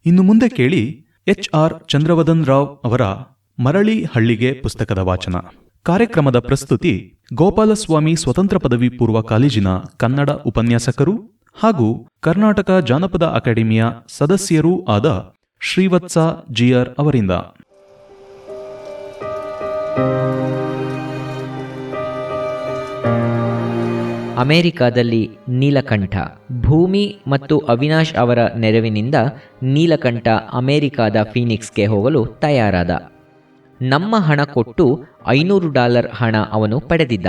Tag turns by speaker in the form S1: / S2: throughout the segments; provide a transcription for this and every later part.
S1: ಇನ್ನು ಮುಂದೆ ಕೇಳಿ HR ಚಂದ್ರವದನ್ ರಾವ್ ಅವರ ಮರಳಿ ಹಳ್ಳಿಗೆ ಪುಸ್ತಕದ ವಾಚನ. ಕಾರ್ಯಕ್ರಮದ ಪ್ರಸ್ತುತಿ ಗೋಪಾಲಸ್ವಾಮಿ ಸ್ವತಂತ್ರ ಪದವಿ ಪೂರ್ವ ಕಾಲೇಜಿನ ಕನ್ನಡ ಉಪನ್ಯಾಸಕರು ಹಾಗೂ ಕರ್ನಾಟಕ ಜಾನಪದ ಅಕಾಡೆಮಿಯ ಸದಸ್ಯರೂ ಆದ ಶ್ರೀವತ್ಸ GR ಅವರಿಂದ.
S2: ಅಮೆರಿಕಾದಲ್ಲಿ ನೀಲಕಂಠ. ಭೂಮಿ ಮತ್ತು ಅವಿನಾಶ್ ಅವರ ನೆರವಿನಿಂದ ನೀಲಕಂಠ ಅಮೆರಿಕಾದ ಫೀನಿಕ್ಸ್ಗೆ ಹೋಗಲು ತಯಾರಾದ. ನಮ್ಮ ಹಣ ಕೊಟ್ಟು $500 ಹಣ ಅವನು ಪಡೆದಿದ್ದ.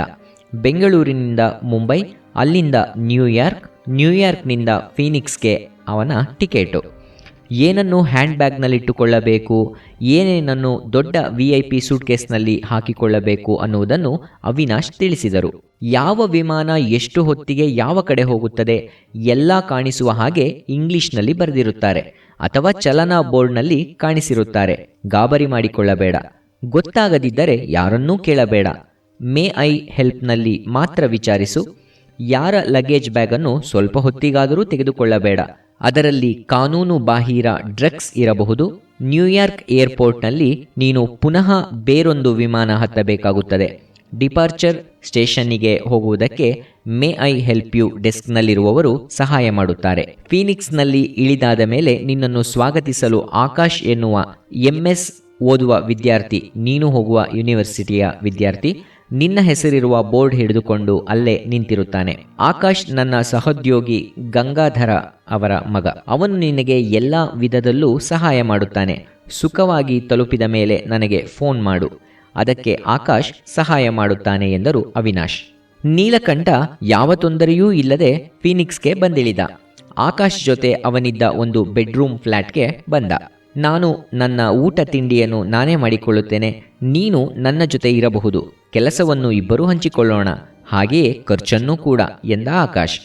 S2: ಬೆಂಗಳೂರಿನಿಂದ ಮುಂಬೈ, ಅಲ್ಲಿಂದ ನ್ಯೂಯಾರ್ಕ್, ನ್ಯೂಯಾರ್ಕ್ನಿಂದ ಫೀನಿಕ್ಸ್ಗೆ ಅವನ ಟಿಕೆಟು. ಏನನ್ನು ಹ್ಯಾಂಡ್ ಬ್ಯಾಗ್ನಲ್ಲಿಟ್ಟುಕೊಳ್ಳಬೇಕು, ಏನೇನನ್ನು ದೊಡ್ಡ VIP ಸೂಟ್ಕೇಸ್ನಲ್ಲಿ ಹಾಕಿಕೊಳ್ಳಬೇಕು ಅನ್ನುವುದನ್ನು ಅವಿನಾಶ್ ತಿಳಿಸಿದರು. ಯಾವ ವಿಮಾನ ಎಷ್ಟು ಹೊತ್ತಿಗೆ ಯಾವ ಕಡೆ ಹೋಗುತ್ತದೆ ಎಲ್ಲ ಕಾಣಿಸುವ ಹಾಗೆ ಇಂಗ್ಲಿಷ್ನಲ್ಲಿ ಬರೆದಿರುತ್ತಾರೆ ಅಥವಾ ಚಲನಾ ಬೋರ್ಡ್ನಲ್ಲಿ ಕಾಣಿಸಿರುತ್ತಾರೆ. ಗಾಬರಿ ಮಾಡಿಕೊಳ್ಳಬೇಡ. ಗೊತ್ತಾಗದಿದ್ದರೆ ಯಾರನ್ನೂ ಕೇಳಬೇಡ. ಮೇ ಐ ಹೆಲ್ಪ್ನಲ್ಲಿ ಮಾತ್ರ ವಿಚಾರಿಸು. ಯಾರ ಲಗೇಜ್ ಬ್ಯಾಗನ್ನು ಸ್ವಲ್ಪ ಹೊತ್ತಿಗಾದರೂ ತೆಗೆದುಕೊಳ್ಳಬೇಡ. ಅದರಲ್ಲಿ ಕಾನೂನು ಬಾಹಿರ ಡ್ರಗ್ಸ್ ಇರಬಹುದು. ನ್ಯೂಯಾರ್ಕ್ ಏರ್ಪೋರ್ಟ್ನಲ್ಲಿ ನೀನು ಪುನಃ ಬೇರೊಂದು ವಿಮಾನ ಹತ್ತಬೇಕಾಗುತ್ತದೆ. ಡಿಪಾರ್ಚರ್ ಸ್ಟೇಷನ್ನಿಗೆ ಹೋಗುವುದಕ್ಕೆ ಮೇ ಐ ಹೆಲ್ಪ್ ಯು ಡೆಸ್ಕ್ನಲ್ಲಿರುವವರು ಸಹಾಯ ಮಾಡುತ್ತಾರೆ. ಫೀನಿಕ್ಸ್ನಲ್ಲಿ ಇಳಿದಾದ ಮೇಲೆ ನಿನ್ನನ್ನು ಸ್ವಾಗತಿಸಲು ಆಕಾಶ್ ಎನ್ನುವ MS ಓದುವ ವಿದ್ಯಾರ್ಥಿ, ನೀನು ಹೋಗುವ ಯೂನಿವರ್ಸಿಟಿಯ ವಿದ್ಯಾರ್ಥಿ, ನಿನ್ನ ಹೆಸರಿರುವ ಬೋರ್ಡ್ ಹಿಡಿದುಕೊಂಡು ಅಲ್ಲೇ ನಿಂತಿರುತ್ತಾನೆ. ಆಕಾಶ್ ನನ್ನ ಸಹೋದ್ಯೋಗಿ ಗಂಗಾಧರ ಅವರ ಮಗ. ಅವನು ನಿನಗೆ ಎಲ್ಲ ವಿಧದಲ್ಲೂ ಸಹಾಯ ಮಾಡುತ್ತಾನೆ. ಸುಖವಾಗಿ ತಲುಪಿದ ಮೇಲೆ ನನಗೆ ಫೋನ್ ಮಾಡು. ಅದಕ್ಕೆ ಆಕಾಶ್ ಸಹಾಯ ಮಾಡುತ್ತಾನೆ ಎಂದರು ಅವಿನಾಶ್. ನೀಲಕಂಠ ಯಾವ ತೊಂದರೆಯೂ ಇಲ್ಲದೆ ಫೀನಿಕ್ಸ್ಗೆ ಬಂದಿಳಿದ. ಆಕಾಶ್ ಜೊತೆ ಅವನಿದ್ದ ಒಂದು ಬೆಡ್ರೂಮ್ ಫ್ಲ್ಯಾಟ್ಗೆ ಬಂದ. ನಾನು ನನ್ನ ಊಟ ತಿಂಡಿಯನ್ನು ನಾನೇ ಮಾಡಿಕೊಳ್ಳುತ್ತೇನೆ, ನೀನು ನನ್ನ ಜೊತೆ ಇರಬಹುದು, ಕೆಲಸವನ್ನು ಇಬ್ಬರೂ ಹಂಚಿಕೊಳ್ಳೋಣ, ಹಾಗೆಯೇ ಖರ್ಚನ್ನೂ ಕೂಡ ಎಂದ ಆಕಾಶ್.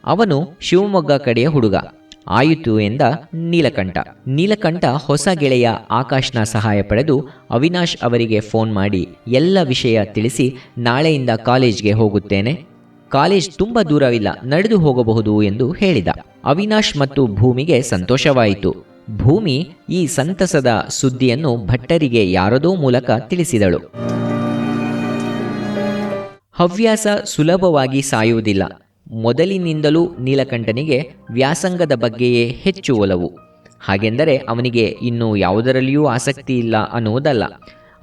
S2: ಅವನು ಶಿವಮೊಗ್ಗ ಕಡೆಯ ಹುಡುಗ. ಆಯಿತು ಎಂದ ನೀಲಕಂಠ. ನೀಲಕಂಠ ಹೊಸ ಗೆಳೆಯ ಆಕಾಶ್ನ ಸಹಾಯ ಪಡೆದು ಅವಿನಾಶ್ ಅವರಿಗೆ ಫೋನ್ ಮಾಡಿ ಎಲ್ಲ ವಿಷಯ ತಿಳಿಸಿ, ನಾಳೆಯಿಂದ ಕಾಲೇಜ್ಗೆ ಹೋಗುತ್ತೇನೆ, ಕಾಲೇಜ್ ತುಂಬ ದೂರವಿಲ್ಲ, ನಡೆದು ಹೋಗಬಹುದು ಎಂದು ಹೇಳಿದ. ಅವಿನಾಶ್ ಮತ್ತು ಭೂಮಿಗೆ ಸಂತೋಷವಾಯಿತು. ಭೂಮಿ ಈ ಸಂತಸದ ಸುದ್ದಿಯನ್ನು ಭಟ್ಟರಿಗೆ ಯಾರದೋ ಮೂಲಕ ತಿಳಿಸಿದಳು. ಹವ್ಯಾಸ ಸುಲಭವಾಗಿ ಸಾಯುವುದಿಲ್ಲ. ಮೊದಲಿನಿಂದಲೂ ನೀಲಕಂಠನಿಗೆ ವ್ಯಾಸಂಗದ ಬಗ್ಗೆಯೇ ಹೆಚ್ಚು ಒಲವು. ಹಾಗೆಂದರೆ ಅವನಿಗೆ ಇನ್ನೂ ಯಾವುದರಲ್ಲಿಯೂ ಆಸಕ್ತಿ ಇಲ್ಲ ಅನ್ನುವುದಲ್ಲ.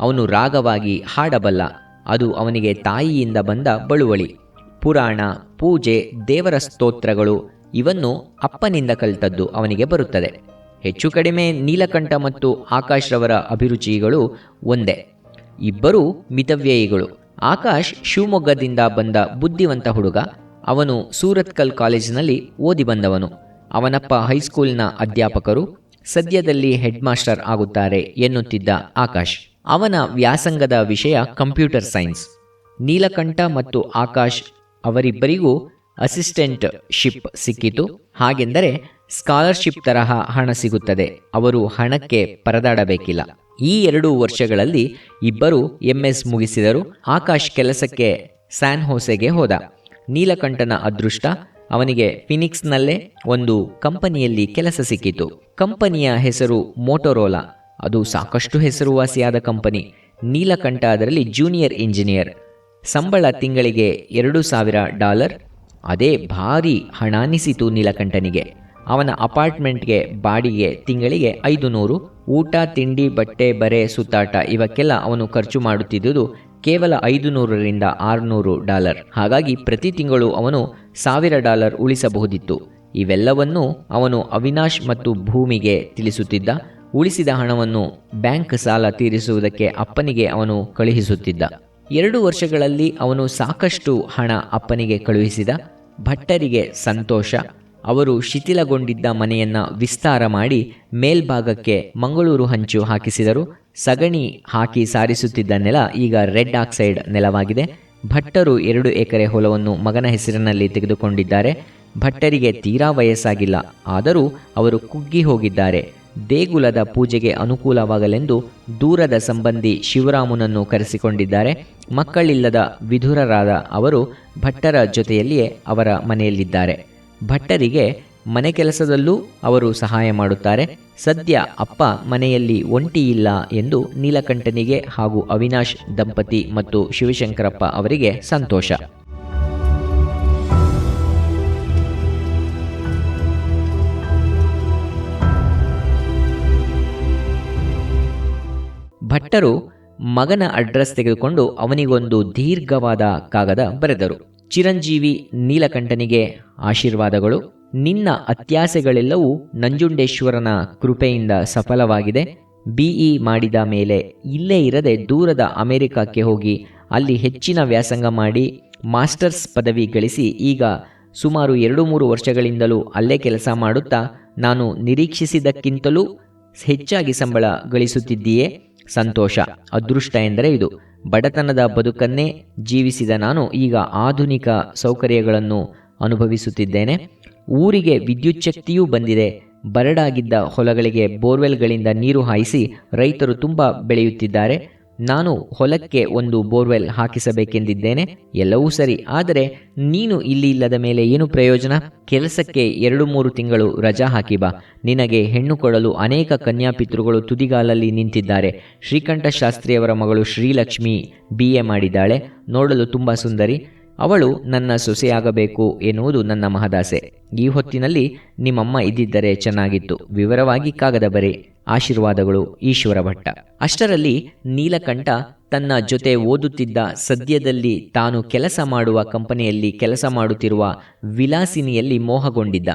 S2: ಅವನು ರಾಗವಾಗಿ ಹಾಡಬಲ್ಲ. ಅದು ಅವನಿಗೆ ತಾಯಿಯಿಂದ ಬಂದ ಬಳುವಳಿ. ಪುರಾಣ, ಪೂಜೆ, ದೇವರ ಸ್ತೋತ್ರಗಳು ಇವನ್ನು ಅಪ್ಪನಿಂದ ಕಲಿತದ್ದು ಅವನಿಗೆ ಬರುತ್ತದೆ. ಹೆಚ್ಚು ಕಡಿಮೆ ನೀಲಕಂಠ ಮತ್ತು ಆಕಾಶ್ ರವರ ಅಭಿರುಚಿಗಳು ಒಂದೇ. ಇಬ್ಬರೂ ಮಿತವ್ಯಯಿಗಳು. ಆಕಾಶ್ ಶಿವಮೊಗ್ಗದಿಂದ ಬಂದ ಬುದ್ಧಿವಂತ ಹುಡುಗ. ಅವನು ಸೂರತ್ಕಲ್ ಕಾಲೇಜಿನಲ್ಲಿ ಓದಿ ಬಂದವನು. ಅವನಪ್ಪ ಹೈಸ್ಕೂಲ್ನ ಅಧ್ಯಾಪಕರು, ಸದ್ಯದಲ್ಲಿ ಹೆಡ್ ಮಾಸ್ಟರ್ ಆಗುತ್ತಾರೆ ಎನ್ನುತ್ತಿದ್ದ ಆಕಾಶ್. ಅವನ ವ್ಯಾಸಂಗದ ವಿಷಯ ಕಂಪ್ಯೂಟರ್ ಸೈನ್ಸ್. ನೀಲಕಂಠ ಮತ್ತು ಆಕಾಶ್ ಅವರಿಬ್ಬರಿಗೂ ಅಸಿಸ್ಟೆಂಟ್ ಶಿಪ್ ಸಿಕ್ಕಿತು. ಹಾಗೆಂದರೆ ಸ್ಕಾಲರ್ಶಿಪ್ ತರಹ ಹಣ ಸಿಗುತ್ತದೆ. ಅವರು ಹಣಕ್ಕೆ ಪರದಾಡಬೇಕಿಲ್ಲ. ಈ 2 ವರ್ಷಗಳಲ್ಲಿ ಇಬ್ಬರು MS ಮುಗಿಸಿದರು. ಆಕಾಶ್ ಕೆಲಸಕ್ಕೆ ಸ್ಯಾನ್ ಹೋಸೆಗೆ ಹೋದ. ನೀಲಕಂಠನ ಅದೃಷ್ಟ, ಅವನಿಗೆ ಫಿನಿಕ್ಸ್ನಲ್ಲೇ ಒಂದು ಕಂಪನಿಯಲ್ಲಿ ಕೆಲಸ ಸಿಕ್ಕಿತು. ಕಂಪನಿಯ ಹೆಸರು ಮೋಟೋರೋಲಾ. ಅದು ಸಾಕಷ್ಟು ಹೆಸರುವಾಸಿಯಾದ ಕಂಪನಿ. ನೀಲಕಂಠ ಅದರಲ್ಲಿ ಜೂನಿಯರ್ ಇಂಜಿನಿಯರ್. ಸಂಬಳ ತಿಂಗಳಿಗೆ $2,000. ಅದೇ ಭಾರಿ ಹಣ ಅನಿಸಿತು ನೀಲಕಂಠನಿಗೆ. ಅವನ ಅಪಾರ್ಟ್ಮೆಂಟ್ಗೆ ಬಾಡಿಗೆ ತಿಂಗಳಿಗೆ 500. ಊಟ, ತಿಂಡಿ, ಬಟ್ಟೆ, ಬರೆ, ಸುತ್ತಾಟ ಇವಕ್ಕೆಲ್ಲ ಅವನು ಖರ್ಚು ಮಾಡುತ್ತಿದ್ದುದು ಕೇವಲ $500ರಿಂದ $600. ಹಾಗಾಗಿ ಪ್ರತಿ ತಿಂಗಳು ಅವನು $1,000 ಉಳಿಸಬಹುದಿತ್ತು. ಇವೆಲ್ಲವನ್ನೂ ಅವನು ಅವಿನಾಶ್ ಮತ್ತು ಭೂಮಿಗೆ ತಿಳಿಸುತ್ತಿದ್ದ. ಉಳಿಸಿದ ಹಣವನ್ನು ಬ್ಯಾಂಕ್ ಸಾಲ ತೀರಿಸುವುದಕ್ಕೆ ಅಪ್ಪನಿಗೆ ಅವನು ಕಳುಹಿಸುತ್ತಿದ್ದ. 2 ವರ್ಷಗಳಲ್ಲಿ ಅವನು ಸಾಕಷ್ಟು ಹಣ ಅಪ್ಪನಿಗೆ ಕಳುಹಿಸಿದ. ಭಟ್ಟರಿಗೆ ಸಂತೋಷ. ಅವರು ಶಿಥಿಲಗೊಂಡಿದ್ದ ಮನೆಯನ್ನು ವಿಸ್ತಾರ ಮಾಡಿ ಮೇಲ್ಭಾಗಕ್ಕೆ ಮಂಗಳೂರು ಹಂಚು ಹಾಕಿಸಿದರು. ಸಗಣಿ ಹಾಕಿ ಸಾರಿಸುತ್ತಿದ್ದ ನೆಲ ಈಗ ರೆಡ್ ಆಕ್ಸೈಡ್ ನೆಲವಾಗಿದೆ. ಭಟ್ಟರು 2 ಎಕರೆ ಹೊಲವನ್ನು ಮಗನ ಹೆಸರಿನಲ್ಲಿ ತೆಗೆದುಕೊಂಡಿದ್ದಾರೆ. ಭಟ್ಟರಿಗೆ ತೀರಾ ವಯಸ್ಸಾಗಿಲ್ಲ, ಆದರೂ ಅವರು ಕುಗ್ಗಿ ಹೋಗಿದ್ದಾರೆ. ದೇಗುಲದ ಪೂಜೆಗೆ ಅನುಕೂಲವಾಗಲೆಂದು ದೂರದ ಸಂಬಂಧಿ ಶಿವರಾಮನನ್ನು ಕರೆಸಿಕೊಂಡಿದ್ದಾರೆ. ಮಕ್ಕಳಿಲ್ಲದ ವಿಧುರರಾದ ಅವರು ಭಟ್ಟರ ಜೊತೆಯಲ್ಲಿಯೇ ಅವರ ಮನೆಯಲ್ಲಿದ್ದಾರೆ. ಭಟ್ಟರಿಗೆ ಮನೆ ಕೆಲಸದಲ್ಲೂ ಅವರು ಸಹಾಯ ಮಾಡುತ್ತಾರೆ. ಸದ್ಯ ಅಪ್ಪ ಮನೆಯಲ್ಲಿ ಒಂಟಿ ಇಲ್ಲ ಎಂದು ನೀಲಕಂಠನಿಗೆ ಹಾಗೂ ಅವಿನಾಶ್ ದಂಪತಿ ಮತ್ತು ಶಿವಶಂಕರಪ್ಪ ಅವರಿಗೆ ಸಂತೋಷ. ಭಟ್ಟರು ಮಗನ ಅಡ್ರೆಸ್ ತೆಗೆದುಕೊಂಡು ಅವನಿಗೊಂದು ದೀರ್ಘವಾದ ಕಾಗದ ಬರೆದರು. ಚಿರಂಜೀವಿ ನೀಲಕಂಠನಿಗೆ ಆಶೀರ್ವಾದಗಳು. ನಿನ್ನ ಅತ್ಯಾಸೆಗಳೆಲ್ಲವೂ ನಂಜುಂಡೇಶ್ವರನ ಕೃಪೆಯಿಂದ ಸಫಲವಾಗಿದೆ. BE ಮಾಡಿದ ಮೇಲೆ ಇಲ್ಲೇ ಇರದೆ ದೂರದ ಅಮೆರಿಕಕ್ಕೆ ಹೋಗಿ ಅಲ್ಲಿ ಹೆಚ್ಚಿನ ವ್ಯಾಸಂಗ ಮಾಡಿ ಮಾಸ್ಟರ್ಸ್ ಪದವಿ ಗಳಿಸಿ ಈಗ ಸುಮಾರು 2-3 ವರ್ಷಗಳಿಂದಲೂ ಅಲ್ಲೇ ಕೆಲಸ ಮಾಡುತ್ತಾ ನಾನು ನಿರೀಕ್ಷಿಸಿದ್ದಕ್ಕಿಂತಲೂ ಹೆಚ್ಚಾಗಿ ಸಂಬಳ ಗಳಿಸುತ್ತಿದ್ದೀಯೇ. ಸಂತೋಷ. ಅದೃಷ್ಟ ಎಂದರೆ ಇದು. ಬಡತನದ ಬದುಕನ್ನೇ ಜೀವಿಸಿದ ನಾನು ಈಗ ಆಧುನಿಕ ಸೌಕರ್ಯಗಳನ್ನು ಅನುಭವಿಸುತ್ತಿದ್ದೇನೆ. ಊರಿಗೆ ವಿದ್ಯುತ್ ಶಕ್ತಿಯೂ ಬಂದಿದೆ. ಬರಡಾಗಿದ್ದ ಹೊಲಗಳಿಗೆ ಬೋರ್ವೆಲ್ಗಳಿಂದ ನೀರು ಹಾಯಿಸಿ ರೈತರು ತುಂಬ ಬೆಳೆಯುತ್ತಿದ್ದಾರೆ. ನಾನು ಹೊಲಕ್ಕೆ ಒಂದು ಬೋರ್ವೆಲ್ ಹಾಕಿಸಬೇಕೆಂದಿದ್ದೇನೆ. ಎಲ್ಲವೂ ಸರಿ. ಆದರೆ ನೀನು ಇಲ್ಲಿ ಇಲ್ಲದ ಮೇಲೆ ಏನು ಪ್ರಯೋಜನ? ಕೆಲಸಕ್ಕೆ 2-3 ತಿಂಗಳು ರಜಾ ಹಾಕಿ ಬಾ. ನಿನಗೆ ಹೆಣ್ಣು ಕೊಡಲು ಅನೇಕ ಕನ್ಯಾಪಿತೃಗಳು ತುದಿಗಾಲಲ್ಲಿ ನಿಂತಿದ್ದಾರೆ. ಶ್ರೀಕಂಠ ಶಾಸ್ತ್ರಿಯವರ ಮಗಳು ಶ್ರೀಲಕ್ಷ್ಮಿ BA ಮಾಡಿದ್ದಾಳೆ. ನೋಡಲು ತುಂಬ ಸುಂದರಿ. ಅವಳು ನನ್ನ ಸೊಸೆಯಾಗಬೇಕು ಎನ್ನುವುದು ನನ್ನ ಮಹದಾಸೆ. ಈ ಹೊತ್ತಿನಲ್ಲಿ ನಿಮ್ಮಮ್ಮ ಇದ್ದಿದ್ದರೆ ಚೆನ್ನಾಗಿತ್ತು. ವಿವರವಾಗಿ ಕಾಗದ ಬರೆ. ಆಶೀರ್ವಾದಗಳು, ಈಶ್ವರ ಭಟ್ಟ. ಅಷ್ಟರಲ್ಲಿ ನೀಲಕಂಠ ತನ್ನ ಜೊತೆ ಓದುತ್ತಿದ್ದ, ಸದ್ಯದಲ್ಲಿ ತಾನು ಕೆಲಸ ಮಾಡುವ ಕಂಪನಿಯಲ್ಲಿ ಕೆಲಸ ಮಾಡುತ್ತಿರುವ ವಿಲಾಸಿನಿಯಲ್ಲಿ ಮೋಹಗೊಂಡಿದ್ದ.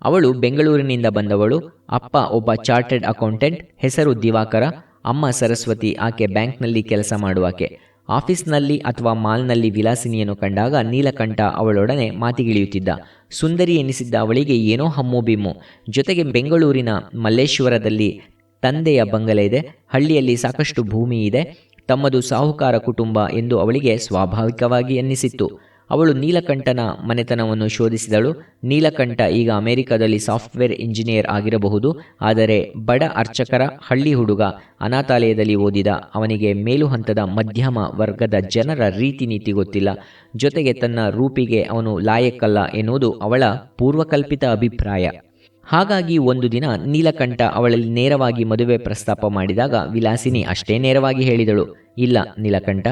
S2: ಅವಳು ಬೆಂಗಳೂರಿನಿಂದ ಬಂದವಳು. ಅಪ್ಪ ಒಬ್ಬ ಚಾರ್ಟರ್ಡ್ ಅಕೌಂಟೆಂಟ್, ಹೆಸರು ದಿವಾಕರ. ಅಮ್ಮ ಸರಸ್ವತಿ. ಆಕೆ ಬ್ಯಾಂಕ್ನಲ್ಲಿ ಕೆಲಸ ಮಾಡುವಾಕೆ. ಆಫೀಸ್ನಲ್ಲಿ ಅಥವಾ ಮಾಲ್ನಲ್ಲಿ ವಿಲಾಸಿನಿಯನ್ನು ಕಂಡಾಗ ನೀಲಕಂಠ ಅವಳೊಡನೆ ಮಾತಿಗಿಳಿಯುತ್ತಿದ್ದ. ಸುಂದರಿ ಎನಿಸಿದ್ದ ಅವಳಿಗೆ ಏನೋ ಹಮ್ಮು ಬಿಮ್ಮು. ಜೊತೆಗೆ ಬೆಂಗಳೂರಿನ ಮಲ್ಲೇಶ್ವರದಲ್ಲಿ ತಂದೆಯ ಬಂಗಲೆ ಇದೆ. ಹಳ್ಳಿಯಲ್ಲಿ ಸಾಕಷ್ಟು ಭೂಮಿ ಇದೆ. ತಮ್ಮದು ಸಾಹುಕಾರ ಕುಟುಂಬ ಎಂದು ಅವಳಿಗೆ ಸ್ವಾಭಾವಿಕವಾಗಿ ಅನ್ನಿಸಿತ್ತು. ಅವಳು ನೀಲಕಂಠನ ಮನೆತನವನ್ನು ಶೋಧಿಸಿದಳು. ನೀಲಕಂಠ ಈಗ ಅಮೆರಿಕದಲ್ಲಿ ಸಾಫ್ಟ್ವೇರ್ ಇಂಜಿನಿಯರ್ ಆಗಿರಬಹುದು. ಆದರೆ ಬಡ ಅರ್ಚಕರ ಹಳ್ಳಿ ಹುಡುಗ, ಅನಾಥಾಲಯದಲ್ಲಿ ಓದಿದ. ಅವನಿಗೆ ಮೇಲು ಹಂತದ ಮಧ್ಯಮ ವರ್ಗದ ಜನರ ರೀತಿ ನೀತಿ ಗೊತ್ತಿಲ್ಲ. ಜೊತೆಗೆ ತನ್ನ ರೂಪಿಗೆ ಅವನು ಲಾಯಕ್ಕಲ್ಲ ಎನ್ನುವುದು ಅವಳ ಪೂರ್ವಕಲ್ಪಿತ ಅಭಿಪ್ರಾಯ. ಹಾಗಾಗಿ ಒಂದು ದಿನ ನೀಲಕಂಠ ಅವಳಲ್ಲಿ ನೇರವಾಗಿ ಮದುವೆ ಪ್ರಸ್ತಾಪ ಮಾಡಿದಾಗ ವಿಲಾಸಿನಿ ಅಷ್ಟೇ ನೇರವಾಗಿ ಹೇಳಿದಳು, ಇಲ್ಲ ನೀಲಕಂಠ,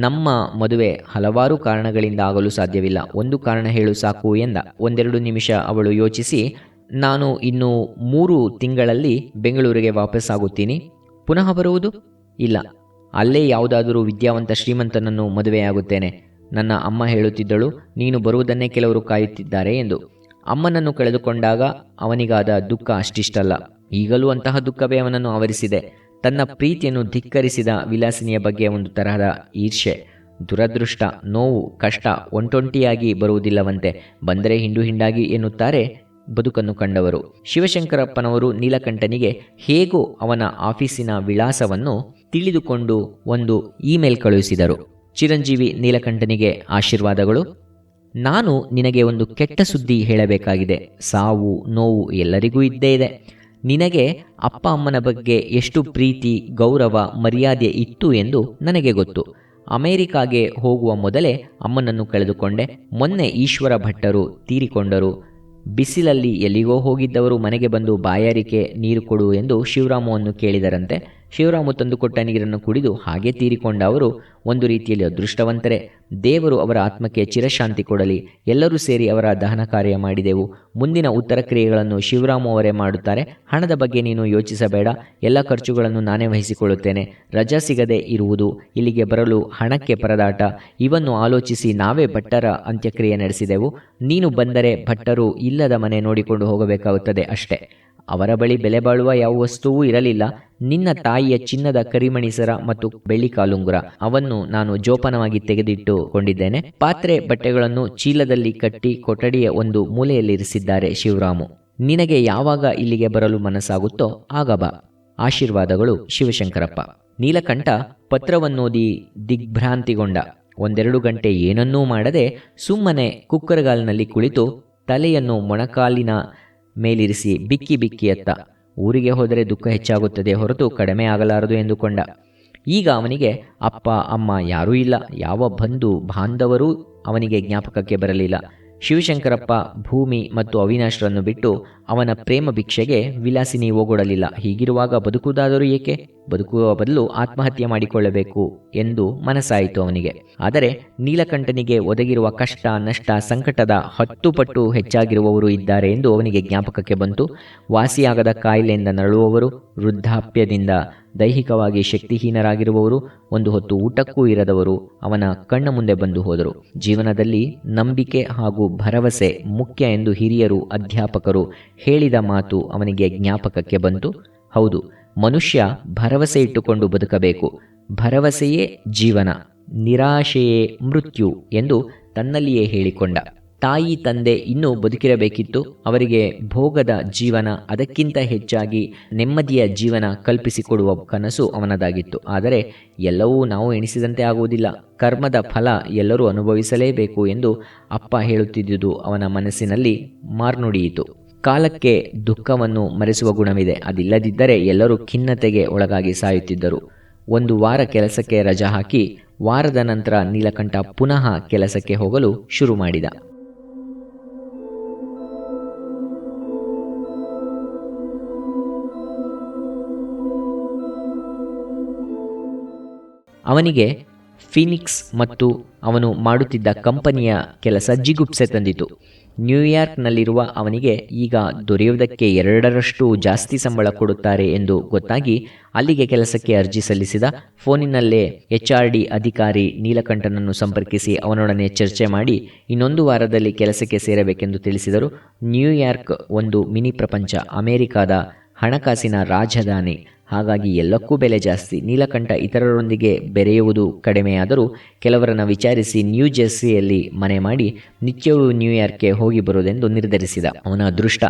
S2: ನಮ್ಮ ಮದುವೆ ಹಲವಾರು ಕಾರಣಗಳಿಂದ ಆಗಲು ಸಾಧ್ಯವಿಲ್ಲ. ಒಂದು ಕಾರಣ ಹೇಳು ಸಾಕು ಎಂದ. 1-2 ನಿಮಿಷ ಅವಳು ಯೋಚಿಸಿ, ನಾನು ಇನ್ನು 3 ತಿಂಗಳಲ್ಲಿ ಬೆಂಗಳೂರಿಗೆ ವಾಪಸ್ಸಾಗುತ್ತೀನಿ. ಪುನಃ ಬರುವುದು? ಇಲ್ಲ, ಅಲ್ಲೇ ಯಾವುದಾದರೂ ವಿದ್ಯಾವಂತ ಶ್ರೀಮಂತನನ್ನು ಮದುವೆಯಾಗುತ್ತೇನೆ. ನನ್ನ ಅಮ್ಮ ಹೇಳುತ್ತಿದ್ದಳು, ನೀನು ಬರುವುದನ್ನೇ ಕೆಲವರು ಕಾಯುತ್ತಿದ್ದಾರೆ ಎಂದು. ಅಮ್ಮನನ್ನು ಕಳೆದುಕೊಂಡಾಗ ಅವನಿಗಾದ ದುಃಖ ಅಷ್ಟಿಷ್ಟಲ್ಲ. ಈಗಲೂ ಅಂತಹ ದುಃಖವೇ ಅವನನ್ನು ಆವರಿಸಿದೆ. ತನ್ನ ಪ್ರೀತಿಯನ್ನು ಧಿಕ್ಕರಿಸಿದ ವಿಲಾಸಿನಿಯ ಬಗ್ಗೆ ಒಂದು ತರಹದ ಈರ್ಷೆ, ದುರದೃಷ್ಟ, ನೋವು, ಕಷ್ಟ ಒಂಟೊಂಟಿಯಾಗಿ ಬರುವುದಿಲ್ಲವಂತೆ. ಬಂದರೆ ಹಿಂಡು ಹಿಂಡಾಗಿ ಎನ್ನುತ್ತಾರೆ ಬದುಕನ್ನು ಕಂಡವರು. ಶಿವಶಂಕರಪ್ಪನವರು ನೀಲಕಂಠನಿಗೆ ಹೇಗೋ ಅವನ ಆಫೀಸಿನ ವಿಳಾಸವನ್ನು ತಿಳಿದುಕೊಂಡು ಒಂದು ಇಮೇಲ್ ಕಳುಹಿಸಿದರು. ಚಿರಂಜೀವಿ ನೀಲಕಂಠನಿಗೆ ಆಶೀರ್ವಾದಗಳು. ನಾನು ನಿನಗೆ ಒಂದು ಕೆಟ್ಟ ಸುದ್ದಿ ಹೇಳಬೇಕಾಗಿದೆ. ಸಾವು ನೋವು ಎಲ್ಲರಿಗೂ ಇದ್ದೇ ಇದೆ. ನಿನಗೆ ಅಪ್ಪ ಅಮ್ಮನ ಬಗ್ಗೆ ಎಷ್ಟು ಪ್ರೀತಿ, ಗೌರವ, ಮರ್ಯಾದೆ ಇತ್ತು ಎಂದು ನನಗೆ ಗೊತ್ತು. ಅಮೆರಿಕಾಗೆ ಹೋಗುವ ಮೊದಲೇ ಅಮ್ಮನನ್ನು ಕಳೆದುಕೊಂಡೆ. ಮೊನ್ನೆ ಈಶ್ವರ ಭಟ್ಟರು ತೀರಿಕೊಂಡರು. ಬಿಸಿಲಲ್ಲಿ ಎಲ್ಲಿಗೋ ಹೋಗಿದ್ದವರು ಮನೆಗೆ ಬಂದು ಬಾಯಾರಿಕೆ ನೀರು ಕೊಡು ಎಂದು ಶಿವರಾಮವನ್ನು ಕೇಳಿದರಂತೆ. ಶಿವರಾಮು ತಂದುಕೊಟ್ಟ ನೀರನ್ನು ಕುಡಿದು ಹಾಗೆ ತೀರಿಕೊಂಡ ಅವರು ಒಂದು ರೀತಿಯಲ್ಲಿ ಅದೃಷ್ಟವಂತರೇ. ದೇವರು ಅವರ ಆತ್ಮಕ್ಕೆ ಚಿರಶಾಂತಿ ಕೊಡಲಿ. ಎಲ್ಲರೂ ಸೇರಿ ಅವರ ದಹನ ಕಾರ್ಯ ಮಾಡಿದೆವು. ಮುಂದಿನ ಉತ್ತರ ಕ್ರಿಯೆಗಳನ್ನು ಶಿವರಾಮು ಅವರೇ ಮಾಡುತ್ತಾರೆ. ಹಣದ ಬಗ್ಗೆ ನೀನು ಯೋಚಿಸಬೇಡ. ಎಲ್ಲ ಖರ್ಚುಗಳನ್ನು ನಾನೇ ವಹಿಸಿಕೊಳ್ಳುತ್ತೇನೆ. ರಜಾ ಸಿಗದೆ ಇರುವುದು, ಇಲ್ಲಿಗೆ ಬರಲು ಹಣಕ್ಕೆ ಪರದಾಟ, ಇವನ್ನು ಆಲೋಚಿಸಿ ನಾವೇ ಭಟ್ಟರ ಅಂತ್ಯಕ್ರಿಯೆ ನಡೆಸಿದೆವು. ನೀನು ಬಂದರೆ ಭಟ್ಟರು ಇಲ್ಲದ ಮನೆ ನೋಡಿಕೊಂಡು ಹೋಗಬೇಕಾಗುತ್ತದೆ ಅಷ್ಟೇ. ಅವರ ಬಳಿ ಬೆಲೆ ಬಾಳುವ ಯಾವ ವಸ್ತುವೂ ಇರಲಿಲ್ಲ. ನಿನ್ನ ತಾಯಿಯ ಚಿನ್ನದ ಕರಿಮಣಿ ಸರ ಮತ್ತು ಬೆಳ್ಳಿ ಕಾಲುಂಗುರ, ಅವನ್ನು ನಾನು ಜೋಪಾನವಾಗಿ ತೆಗೆದಿಟ್ಟುಕೊಂಡಿದ್ದೇನೆ. ಪಾತ್ರೆ ಬಟ್ಟೆಗಳನ್ನು ಚೀಲದಲ್ಲಿ ಕಟ್ಟಿ ಕೊಠಡಿಯ ಒಂದು ಮೂಲೆಯಲ್ಲಿರಿಸಿದ್ದಾರೆ ಶಿವರಾಮು. ನಿನಗೆ ಯಾವಾಗ ಇಲ್ಲಿಗೆ ಬರಲು ಮನಸ್ಸಾಗುತ್ತೋ ಆಗ ಬಾ. ಆಶೀರ್ವಾದಗಳು, ಶಿವಶಂಕರಪ್ಪ. ನೀಲಕಂಠ ಪತ್ರವನ್ನೋದಿ ದಿಗ್ಭ್ರಾಂತಿಗೊಂಡ. 1-2 ಗಂಟೆ ಏನನ್ನೂ ಮಾಡದೆ ಸುಮ್ಮನೆ ಕುಕ್ಕರಗಾಲಿನಲ್ಲಿ ಕುಳಿತು ತಲೆಯನ್ನು ಮೊಣಕಾಲಿನ ಮೇಲಿರಿಸಿ ಬಿಕ್ಕಿ ಬಿಕ್ಕಿ ಎತ್ತ. ಊರಿಗೆ ಹೋದರೆ ದುಃಖ ಹೆಚ್ಚಾಗುತ್ತದೆ ಹೊರತು ಕಡಿಮೆ ಆಗಲಾರದು ಎಂದುಕೊಂಡ. ಈಗ ಅವನಿಗೆ ಅಪ್ಪ ಅಮ್ಮ ಯಾರೂ ಇಲ್ಲ. ಯಾವ ಬಂಧು ಬಾಂಧವರೂ ಅವನಿಗೆ ಜ್ಞಾಪಕಕ್ಕೆ ಬರಲಿಲ್ಲ. ಶಿವಶಂಕರಪ್ಪ ಭೂಮಿ ಮತ್ತು ಅವಿನಾಶ್ರನ್ನು ಬಿಟ್ಟು ಅವನ ಪ್ರೇಮ ಭಿಕ್ಷೆಗೆ ವಿಲಾಸಿನಿ ಓಗೊಡಲಿಲ್ಲ. ಹೀಗಿರುವಾಗ ಬದುಕುವುದಾದರೂ ಏಕೆ? ಬದುಕುವ ಬದಲು ಆತ್ಮಹತ್ಯೆ ಮಾಡಿಕೊಳ್ಳಬೇಕು ಎಂದು ಮನಸ್ಸಾಯಿತು ಅವನಿಗೆ. ಆದರೆ ನೀಲಕಂಠನಿಗೆ ಒದಗಿರುವ ಕಷ್ಟ, ನಷ್ಟ, ಸಂಕಟದ 10 ಪಟ್ಟು ಹೆಚ್ಚಾಗಿರುವವರು ಇದ್ದಾರೆ ಎಂದು ಅವನಿಗೆ ಜ್ಞಾಪಕಕ್ಕೆ ಬಂತು. ವಾಸಿಯಾಗದ ಕಾಯಿಲೆಯಿಂದ ನರಳುವವರು, ವೃದ್ಧಾಪ್ಯದಿಂದ ದೈಹಿಕವಾಗಿ ಶಕ್ತಿಹೀನರಾಗಿರುವವರು, ಒಂದು ಹೊತ್ತು ಊಟಕ್ಕೂ ಇರದವರು ಅವನ ಕಣ್ಣ ಮುಂದೆ ಬಂದು ಹೋದರು. ಜೀವನದಲ್ಲಿ ನಂಬಿಕೆ ಹಾಗೂ ಭರವಸೆ ಮುಖ್ಯ ಎಂದು ಹಿರಿಯರು, ಅಧ್ಯಾಪಕರು ಹೇಳಿದ ಮಾತು ಅವನಿಗೆ ಜ್ಞಾಪಕಕ್ಕೆ ಬಂತು. ಹೌದು, ಮನುಷ್ಯ ಭರವಸೆ ಇಟ್ಟುಕೊಂಡು ಬದುಕಬೇಕು. ಭರವಸೆಯೇ ಜೀವನ, ನಿರಾಶೆಯೇ ಮೃತ್ಯು ಎಂದು ತನ್ನಲ್ಲಿಯೇ ಹೇಳಿಕೊಂಡ. ತಾಯಿ ತಂದೆ ಇನ್ನೂ ಬದುಕಿರಬೇಕಿತ್ತು. ಅವರಿಗೆ ಭೋಗದ ಜೀವನ, ಅದಕ್ಕಿಂತ ಹೆಚ್ಚಾಗಿ ನೆಮ್ಮದಿಯ ಜೀವನ ಕಲ್ಪಿಸಿಕೊಡುವ ಕನಸು ಅವನದಾಗಿತ್ತು. ಆದರೆ ಎಲ್ಲವೂ ನಾವು ಎಣಿಸಿದಂತೆ ಆಗುವುದಿಲ್ಲ. ಕರ್ಮದ ಫಲ ಎಲ್ಲರೂ ಅನುಭವಿಸಲೇಬೇಕು ಎಂದು ಅಪ್ಪ ಹೇಳುತ್ತಿದ್ದುದು ಅವನ ಮನಸ್ಸಿನಲ್ಲಿ ಮಾರ್ನುಡಿಯಿತು. ಕಾಲಕ್ಕೆ ದುಃಖವನ್ನು ಮರೆಸುವ ಗುಣವಿದೆ. ಅದಿಲ್ಲದಿದ್ದರೆ ಎಲ್ಲರೂ ಖಿನ್ನತೆಗೆ ಒಳಗಾಗಿ ಸಾಯುತ್ತಿದ್ದರು. 1 ವಾರ ಕೆಲಸಕ್ಕೆ ರಜಾ ಹಾಕಿ ವಾರದ ನಂತರ ನೀಲಕಂಠ ಪುನಃ ಕೆಲಸಕ್ಕೆ ಹೋಗಲು ಶುರು ಮಾಡಿದ. ಅವನಿಗೆ ಫೀನಿಕ್ಸ್ ಮತ್ತು ಅವನು ಮಾಡುತ್ತಿದ್ದ ಕಂಪನಿಯ ಕೆಲಸ ಜಿಗುಪ್ಸೆ ತಂದಿತು. ನ್ಯೂಯಾರ್ಕ್ನಲ್ಲಿರುವ ಅವನಿಗೆ ಈಗ ದೊರೆಯುವುದಕ್ಕೆ 2ರಷ್ಟು ಜಾಸ್ತಿ ಸಂಬಳ ಕೊಡುತ್ತಾರೆ ಎಂದು ಗೊತ್ತಾಗಿ ಅಲ್ಲಿಗೆ ಕೆಲಸಕ್ಕೆ ಅರ್ಜಿ ಸಲ್ಲಿಸಿದ. ಫೋನಿನಲ್ಲೇ HRD ಅಧಿಕಾರಿ ನೀಲಕಂಠನನ್ನು ಸಂಪರ್ಕಿಸಿ ಅವನೊಡನೆ ಚರ್ಚೆ ಮಾಡಿ ಇನ್ನೊಂದು ವಾರದಲ್ಲಿ ಕೆಲಸಕ್ಕೆ ಸೇರಬೇಕೆಂದು ತಿಳಿಸಿದರು. ನ್ಯೂಯಾರ್ಕ್ ಒಂದು ಮಿನಿ ಪ್ರಪಂಚ, ಅಮೆರಿಕಾದ ಹಣಕಾಸಿನ ರಾಜಧಾನಿ. ಹಾಗಾಗಿ ಎಲ್ಲಕ್ಕೂ ಬೆಲೆ ಜಾಸ್ತಿ. ನೀಲಕಂಠ ಇತರರೊಂದಿಗೆ ಬೆರೆಯುವುದು ಕಡಿಮೆಯಾದರೂ ಕೆಲವರನ್ನು ವಿಚಾರಿಸಿ ನ್ಯೂ ಜೆರ್ಸಿಯಲ್ಲಿ ಮನೆ ಮಾಡಿ ನಿತ್ಯವೂ ನ್ಯೂಯಾರ್ಕ್ಗೆ ಹೋಗಿ ಬರುವುದೆಂದು ನಿರ್ಧರಿಸಿದ. ಅವನ ಅದೃಷ್ಟ,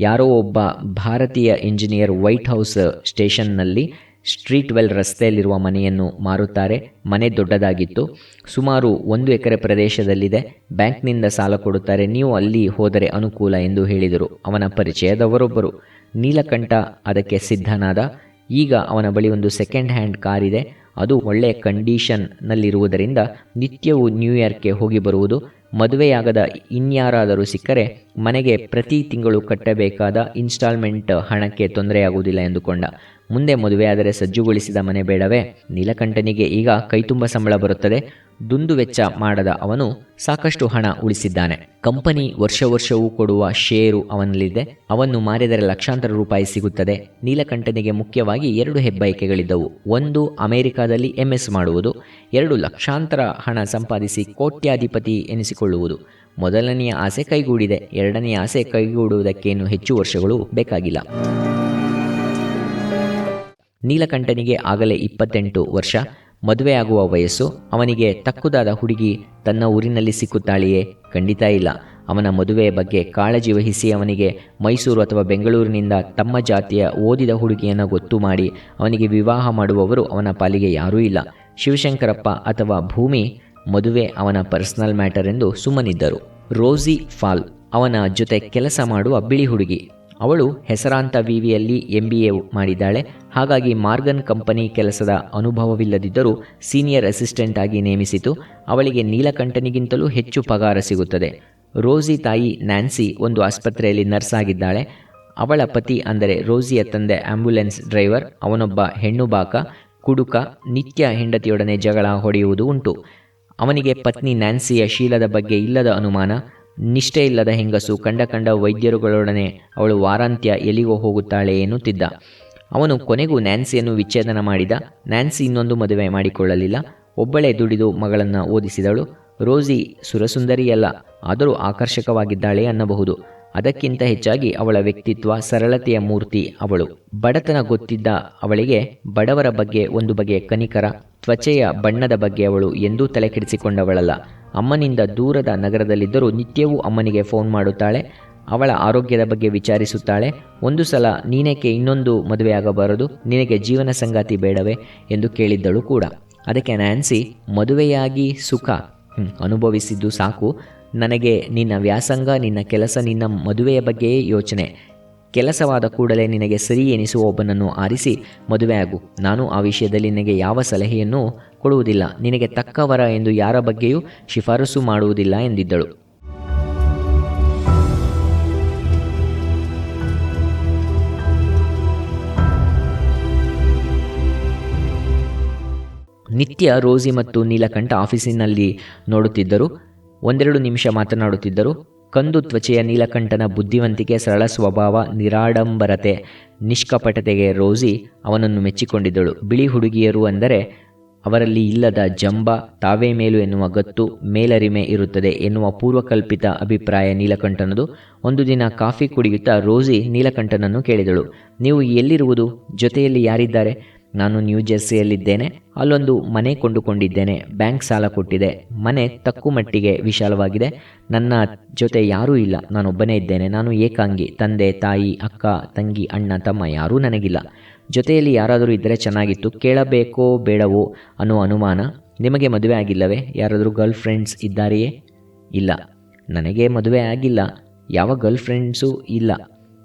S2: ಯಾರೋ ಒಬ್ಬ ಭಾರತೀಯ ಇಂಜಿನಿಯರ್ ವೈಟ್ ಹೌಸ್ ಸ್ಟೇಷನ್ನಲ್ಲಿ ಸ್ಟ್ರೀಟ್ ವೆಲ್ ರಸ್ತೆಯಲ್ಲಿರುವ ಮನೆಯನ್ನು ಮಾರುತ್ತಾರೆ. ಮನೆ ದೊಡ್ಡದಾಗಿತ್ತು, ಸುಮಾರು 1 ಎಕರೆ ಪ್ರದೇಶದಲ್ಲಿದೆ. ಬ್ಯಾಂಕ್ನಿಂದ ಸಾಲ ಕೊಡುತ್ತಾರೆ, ನೀವು ಅಲ್ಲಿ ಹೋದರೆ ಅನುಕೂಲ ಎಂದು ಹೇಳಿದರು ಅವನ ಪರಿಚಯದವರೊಬ್ಬರು. ನೀಲಕಂಠ ಅದಕ್ಕೆ ಸಿದ್ಧನಾದ. ಈಗ ಅವನ ಬಳಿ ಒಂದು ಸೆಕೆಂಡ್ ಹ್ಯಾಂಡ್ ಕಾರಿದೆ. ಅದು ಒಳ್ಳೆಯ ಕಂಡೀಷನ್ನಲ್ಲಿರುವುದರಿಂದ ನಿತ್ಯವೂ ನ್ಯೂಯಾರ್ಕ್ಗೆ ಹೋಗಿ ಬರುವುದು. ಮದುವೆಯಾಗದ ಇನ್ಯಾರಾದರೂ ಸಿಕ್ಕರೆ ಮನೆಗೆ ಪ್ರತಿ ತಿಂಗಳು ಕಟ್ಟಬೇಕಾದ ಇನ್ಸ್ಟಾಲ್ಮೆಂಟ್ ಹಣಕ್ಕೆ ತೊಂದರೆಯಾಗುವುದಿಲ್ಲ ಎಂದುಕೊಂಡ. ಮುಂದೆ ಮದುವೆಯಾದರೆ ಸಜ್ಜುಗೊಳಿಸಿದ ಮನೆ ಬೇಡವೇ? ನೀಲಕಂಠನಿಗೆ ಈಗ ಕೈತುಂಬ ಸಂಬಳ ಬರುತ್ತದೆ. ದುಂದು ವೆಚ್ಚ ಮಾಡದ ಅವನು ಸಾಕಷ್ಟು ಹಣ ಉಳಿಸಿದ್ದಾನೆ. ಕಂಪನಿ ವರ್ಷವೂ ಕೊಡುವ ಷೇರು ಅವನಲ್ಲಿದೆ. ಅವನ್ನು ಮಾರಿದರೆ ಲಕ್ಷಾಂತರ ರೂಪಾಯಿ ಸಿಗುತ್ತದೆ. ನೀಲಕಂಠನಿಗೆ ಮುಖ್ಯವಾಗಿ 2 ಹೆಬ್ಬಯಕೆಗಳಿದ್ದವು. 1 ಅಮೆರಿಕಾದಲ್ಲಿ MS ಮಾಡುವುದು, 2 ಲಕ್ಷಾಂತರ ಹಣ ಸಂಪಾದಿಸಿ ಕೋಟ್ಯಾಧಿಪತಿ ಎನಿಸಿಕೊಳ್ಳುವುದು. ಮೊದಲನೆಯ ಆಸೆ ಕೈಗೂಡಿದೆ. 2ನೆಯ ಆಸೆ ಕೈಗೂಡುವುದಕ್ಕೇನು ಹೆಚ್ಚು ವರ್ಷಗಳು ಬೇಕಾಗಿಲ್ಲ. ನೀಲಕಂಠನಿಗೆ ಆಗಲೇ 28 ವರ್ಷ, ಮದುವೆಯಾಗುವ ವಯಸ್ಸು. ಅವನಿಗೆ ತಕ್ಕುದಾದ ಹುಡುಗಿ ತನ್ನ ಊರಿನಲ್ಲಿ ಸಿಕ್ಕುತ್ತಾಳೆಯೇ? ಖಂಡಿತ ಇಲ್ಲ. ಅವನ ಮದುವೆಯ ಬಗ್ಗೆ ಕಾಳಜಿ ವಹಿಸಿ ಅವನಿಗೆ ಮೈಸೂರು ಅಥವಾ ಬೆಂಗಳೂರಿನಿಂದ ತಮ್ಮ ಜಾತಿಯ ಓದಿದ ಹುಡುಗಿಯನ್ನು ಗೊತ್ತು ಮಾಡಿ ಅವನಿಗೆ ವಿವಾಹ ಮಾಡುವವರು ಅವನ ಪಾಲಿಗೆ ಯಾರೂ ಇಲ್ಲ. ಶಿವಶಂಕರಪ್ಪ ಅಥವಾ ಭೂಮಿ ಮದುವೆ ಅವನ ಪರ್ಸನಲ್ ಮ್ಯಾಟರ್ ಎಂದು ಸುಮ್ಮನಿದ್ದರು. ರೋಸಿ ಫಾಲ್ ಅವನ ಜೊತೆ ಕೆಲಸ ಮಾಡುವ ಬಿಳಿ ಹುಡುಗಿ. ಅವಳು ಹೆಸರಾಂತ ವಿವಿಯಲ್ಲಿ MBA ಮಾಡಿದ್ದಾಳೆ. ಹಾಗಾಗಿ ಮಾರ್ಗನ್ ಕಂಪನಿ ಕೆಲಸದ ಅನುಭವವಿಲ್ಲದಿದ್ದರೂ ಸೀನಿಯರ್ ಅಸಿಸ್ಟೆಂಟ್ ಆಗಿ ನೇಮಿಸಿತು. ಅವಳಿಗೆ ನೀಲಕಂಠನಿಗಿಂತಲೂ ಹೆಚ್ಚು ಪಗಾರ ಸಿಗುತ್ತದೆ. ರೋಸಿ ತಾಯಿ ನ್ಯಾನ್ಸಿ ಒಂದು ಆಸ್ಪತ್ರೆಯಲ್ಲಿ ನರ್ಸ್ ಆಗಿದ್ದಾಳೆ. ಅವಳ ಪತಿ ಅಂದರೆ ರೋಸಿಯ ತಂದೆ ಆಂಬ್ಯುಲೆನ್ಸ್ ಡ್ರೈವರ್. ಅವನೊಬ್ಬ ಹೆಣ್ಣು ಬಾಕ, ಕುಡುಕ, ನಿತ್ಯ ಹೆಂಡತಿಯೊಡನೆ ಜಗಳ ಹೊಡೆಯುವುದು ಉಂಟು. ಅವನಿಗೆ ಪತ್ನಿ ನ್ಯಾನ್ಸಿಯ ಶೀಲದ ಬಗ್ಗೆ ಇಲ್ಲದ ಅನುಮಾನ. ನಿಷ್ಠೆ ಇಲ್ಲದ ಹೆಂಗಸು. ಕಂಡ ವೈದ್ಯರುಗಳೊಡನೆ ಅವಳು ವಾರಾಂತ್ಯ ಎಲ್ಲಿಗೋ ಹೋಗುತ್ತಾಳೆ ಎನ್ನುತ್ತಿದ್ದ. ಅವನು ಕೊನೆಗೂ ನ್ಯಾನ್ಸಿಯನ್ನು ವಿಚ್ಛೇದನ ಮಾಡಿದ. ನ್ಯಾನ್ಸಿ ಇನ್ನೊಂದು ಮದುವೆ ಮಾಡಿಕೊಳ್ಳಲಿಲ್ಲ. ಒಬ್ಬಳೇ ದುಡಿದು ಮಗಳನ್ನು ಓದಿಸಿದಳು. ರೋಸಿ ಸುರಸುಂದರಿಯಲ್ಲ, ಆದರೂ ಆಕರ್ಷಕವಾಗಿದ್ದಾಳೆ ಅನ್ನಬಹುದು. ಅದಕ್ಕಿಂತ ಹೆಚ್ಚಾಗಿ ಅವಳ ವ್ಯಕ್ತಿತ್ವ ಸರಳತೆಯ ಮೂರ್ತಿ ಅವಳು. ಬಡತನ ಗೊತ್ತಿದ್ದ ಅವಳಿಗೆ ಬಡವರ ಬಗ್ಗೆ ಒಂದು ಬಗೆಯ ಕನಿಕರ. ತ್ವಚೆಯ ಬಣ್ಣದ ಬಗ್ಗೆ ಅವಳು ಎಂದೂ ತಲೆಕೆಡಿಸಿಕೊಂಡವಳಲ್ಲ. ಅಮ್ಮನಿಂದ ದೂರದ ನಗರದಲ್ಲಿದ್ದರೂ ನಿತ್ಯವೂ ಅಮ್ಮನಿಗೆ ಫೋನ್ ಮಾಡುತ್ತಾಳೆ. ಅವಳ ಆರೋಗ್ಯದ ಬಗ್ಗೆ ವಿಚಾರಿಸುತ್ತಾಳೆ. ಒಂದು ಸಲ ನೀನೇಕೆ ಇನ್ನೊಂದು ಮದುವೆಯಾಗಬಾರದು, ನಿನಗೆ ಜೀವನ ಸಂಗಾತಿ ಬೇಡವೇ ಎಂದು ಕೇಳಿದ್ದಳು ಕೂಡ. ಅದಕ್ಕೆ ನ್ಯಾನ್ಸಿ, ಮದುವೆಯಾಗಿ ಸುಖ ಅನುಭವಿಸಿದ್ದು ಸಾಕು, ನನಗೆ ನಿನ್ನ ವ್ಯಾಸಂಗ, ನಿನ್ನ ಕೆಲಸ, ನಿನ್ನ ಮದುವೆಯ ಬಗ್ಗೆಯೇ ಯೋಚನೆ. ಕೆಲಸವಾದ ಕೂಡಲೇ ನಿನಗೆ ಸರಿ ಎನಿಸುವ ಒಬ್ಬನನ್ನು ಆರಿಸಿ ಮದುವೆಯಾಗು. ನಾನು ಆ ವಿಷಯದಲ್ಲಿ ನಿನಗೆ ಯಾವ ಸಲಹೆಯನ್ನೂ ಕೊಡುವುದಿಲ್ಲ. ನಿನಗೆ ತಕ್ಕವರ ಎಂದು ಯಾರ ಬಗ್ಗೆಯೂ ಶಿಫಾರಸು ಮಾಡುವುದಿಲ್ಲ ಎಂದಿದ್ದಳು. ನಿತ್ಯ ರೋಸಿ ಮತ್ತು ನೀಲಕಂಠ ಆಫೀಸಿನಲ್ಲಿ ನೋಡುತ್ತಿದ್ದರು. ಒಂದೆರಡು ನಿಮಿಷ ಮಾತನಾಡುತ್ತಿದ್ದರು. ಕಂದು ತ್ವಚೆಯ ನೀಲಕಂಠನ ಬುದ್ಧಿವಂತಿಕೆ, ಸರಳ ಸ್ವಭಾವ, ನಿರಾಡಂಬರತೆ, ನಿಷ್ಕಪಟತೆಗೆ ರೋಸಿ ಅವನನ್ನು ಮೆಚ್ಚಿಕೊಂಡಿದ್ದಳು. ಬಿಳಿ ಹುಡುಗಿಯರು ಅಂದರೆ ಅವರಲ್ಲಿ ಇಲ್ಲದ ಜಂಬ, ತಾವೇ ಮೇಲು ಎನ್ನುವ ಗತ್ತು, ಮೇಲರಿಮೆ ಇರುತ್ತದೆ ಎನ್ನುವ ಪೂರ್ವಕಲ್ಪಿತ ಅಭಿಪ್ರಾಯ ನೀಲಕಂಠನದು. ಒಂದು ದಿನ ಕಾಫಿ ಕುಡಿಯುತ್ತಾ ರೋಸಿ ನೀಲಕಂಠನನ್ನು ಕೇಳಿದಳು, ನೀವು ಎಲ್ಲಿರುವುದು? ಜೊತೆಯಲ್ಲಿ ಯಾರಿದ್ದಾರೆ? ನಾನು ನ್ಯೂ ಜೆರ್ಸಿಯಲ್ಲಿದ್ದೇನೆ. ಅಲ್ಲೊಂದು ಮನೆ ಕೊಂಡುಕೊಂಡಿದ್ದೇನೆ. ಬ್ಯಾಂಕ್ ಸಾಲ ಕೊಟ್ಟಿದೆ. ಮನೆ ತಕ್ಕು ಮಟ್ಟಿಗೆ ವಿಶಾಲವಾಗಿದೆ. ನನ್ನ ಜೊತೆ ಯಾರೂ ಇಲ್ಲ. ನಾನೊಬ್ಬನೇ ಇದ್ದೇನೆ. ನಾನು ಏಕಾಂಗಿ. ತಂದೆ, ತಾಯಿ, ಅಕ್ಕ, ತಂಗಿ, ಅಣ್ಣ, ತಮ್ಮ ಯಾರೂ ನನಗಿಲ್ಲ. ಜೊತೆಯಲ್ಲಿ ಯಾರಾದರೂ ಇದ್ದರೆ ಚೆನ್ನಾಗಿತ್ತು. ಕೇಳಬೇಕೋ ಬೇಡವೋ ಅನ್ನೋ ಅನುಮಾನ. ನಿಮಗೆ ಮದುವೆ ಆಗಿಲ್ಲವೇ? ಯಾರಾದರೂ ಗರ್ಲ್ ಫ್ರೆಂಡ್ಸ್ ಇದ್ದಾರೆಯೇ? ಇಲ್ಲ, ನನಗೆ ಮದುವೆ ಆಗಿಲ್ಲ. ಯಾವ ಗರ್ಲ್ ಫ್ರೆಂಡ್ಸೂ ಇಲ್ಲ.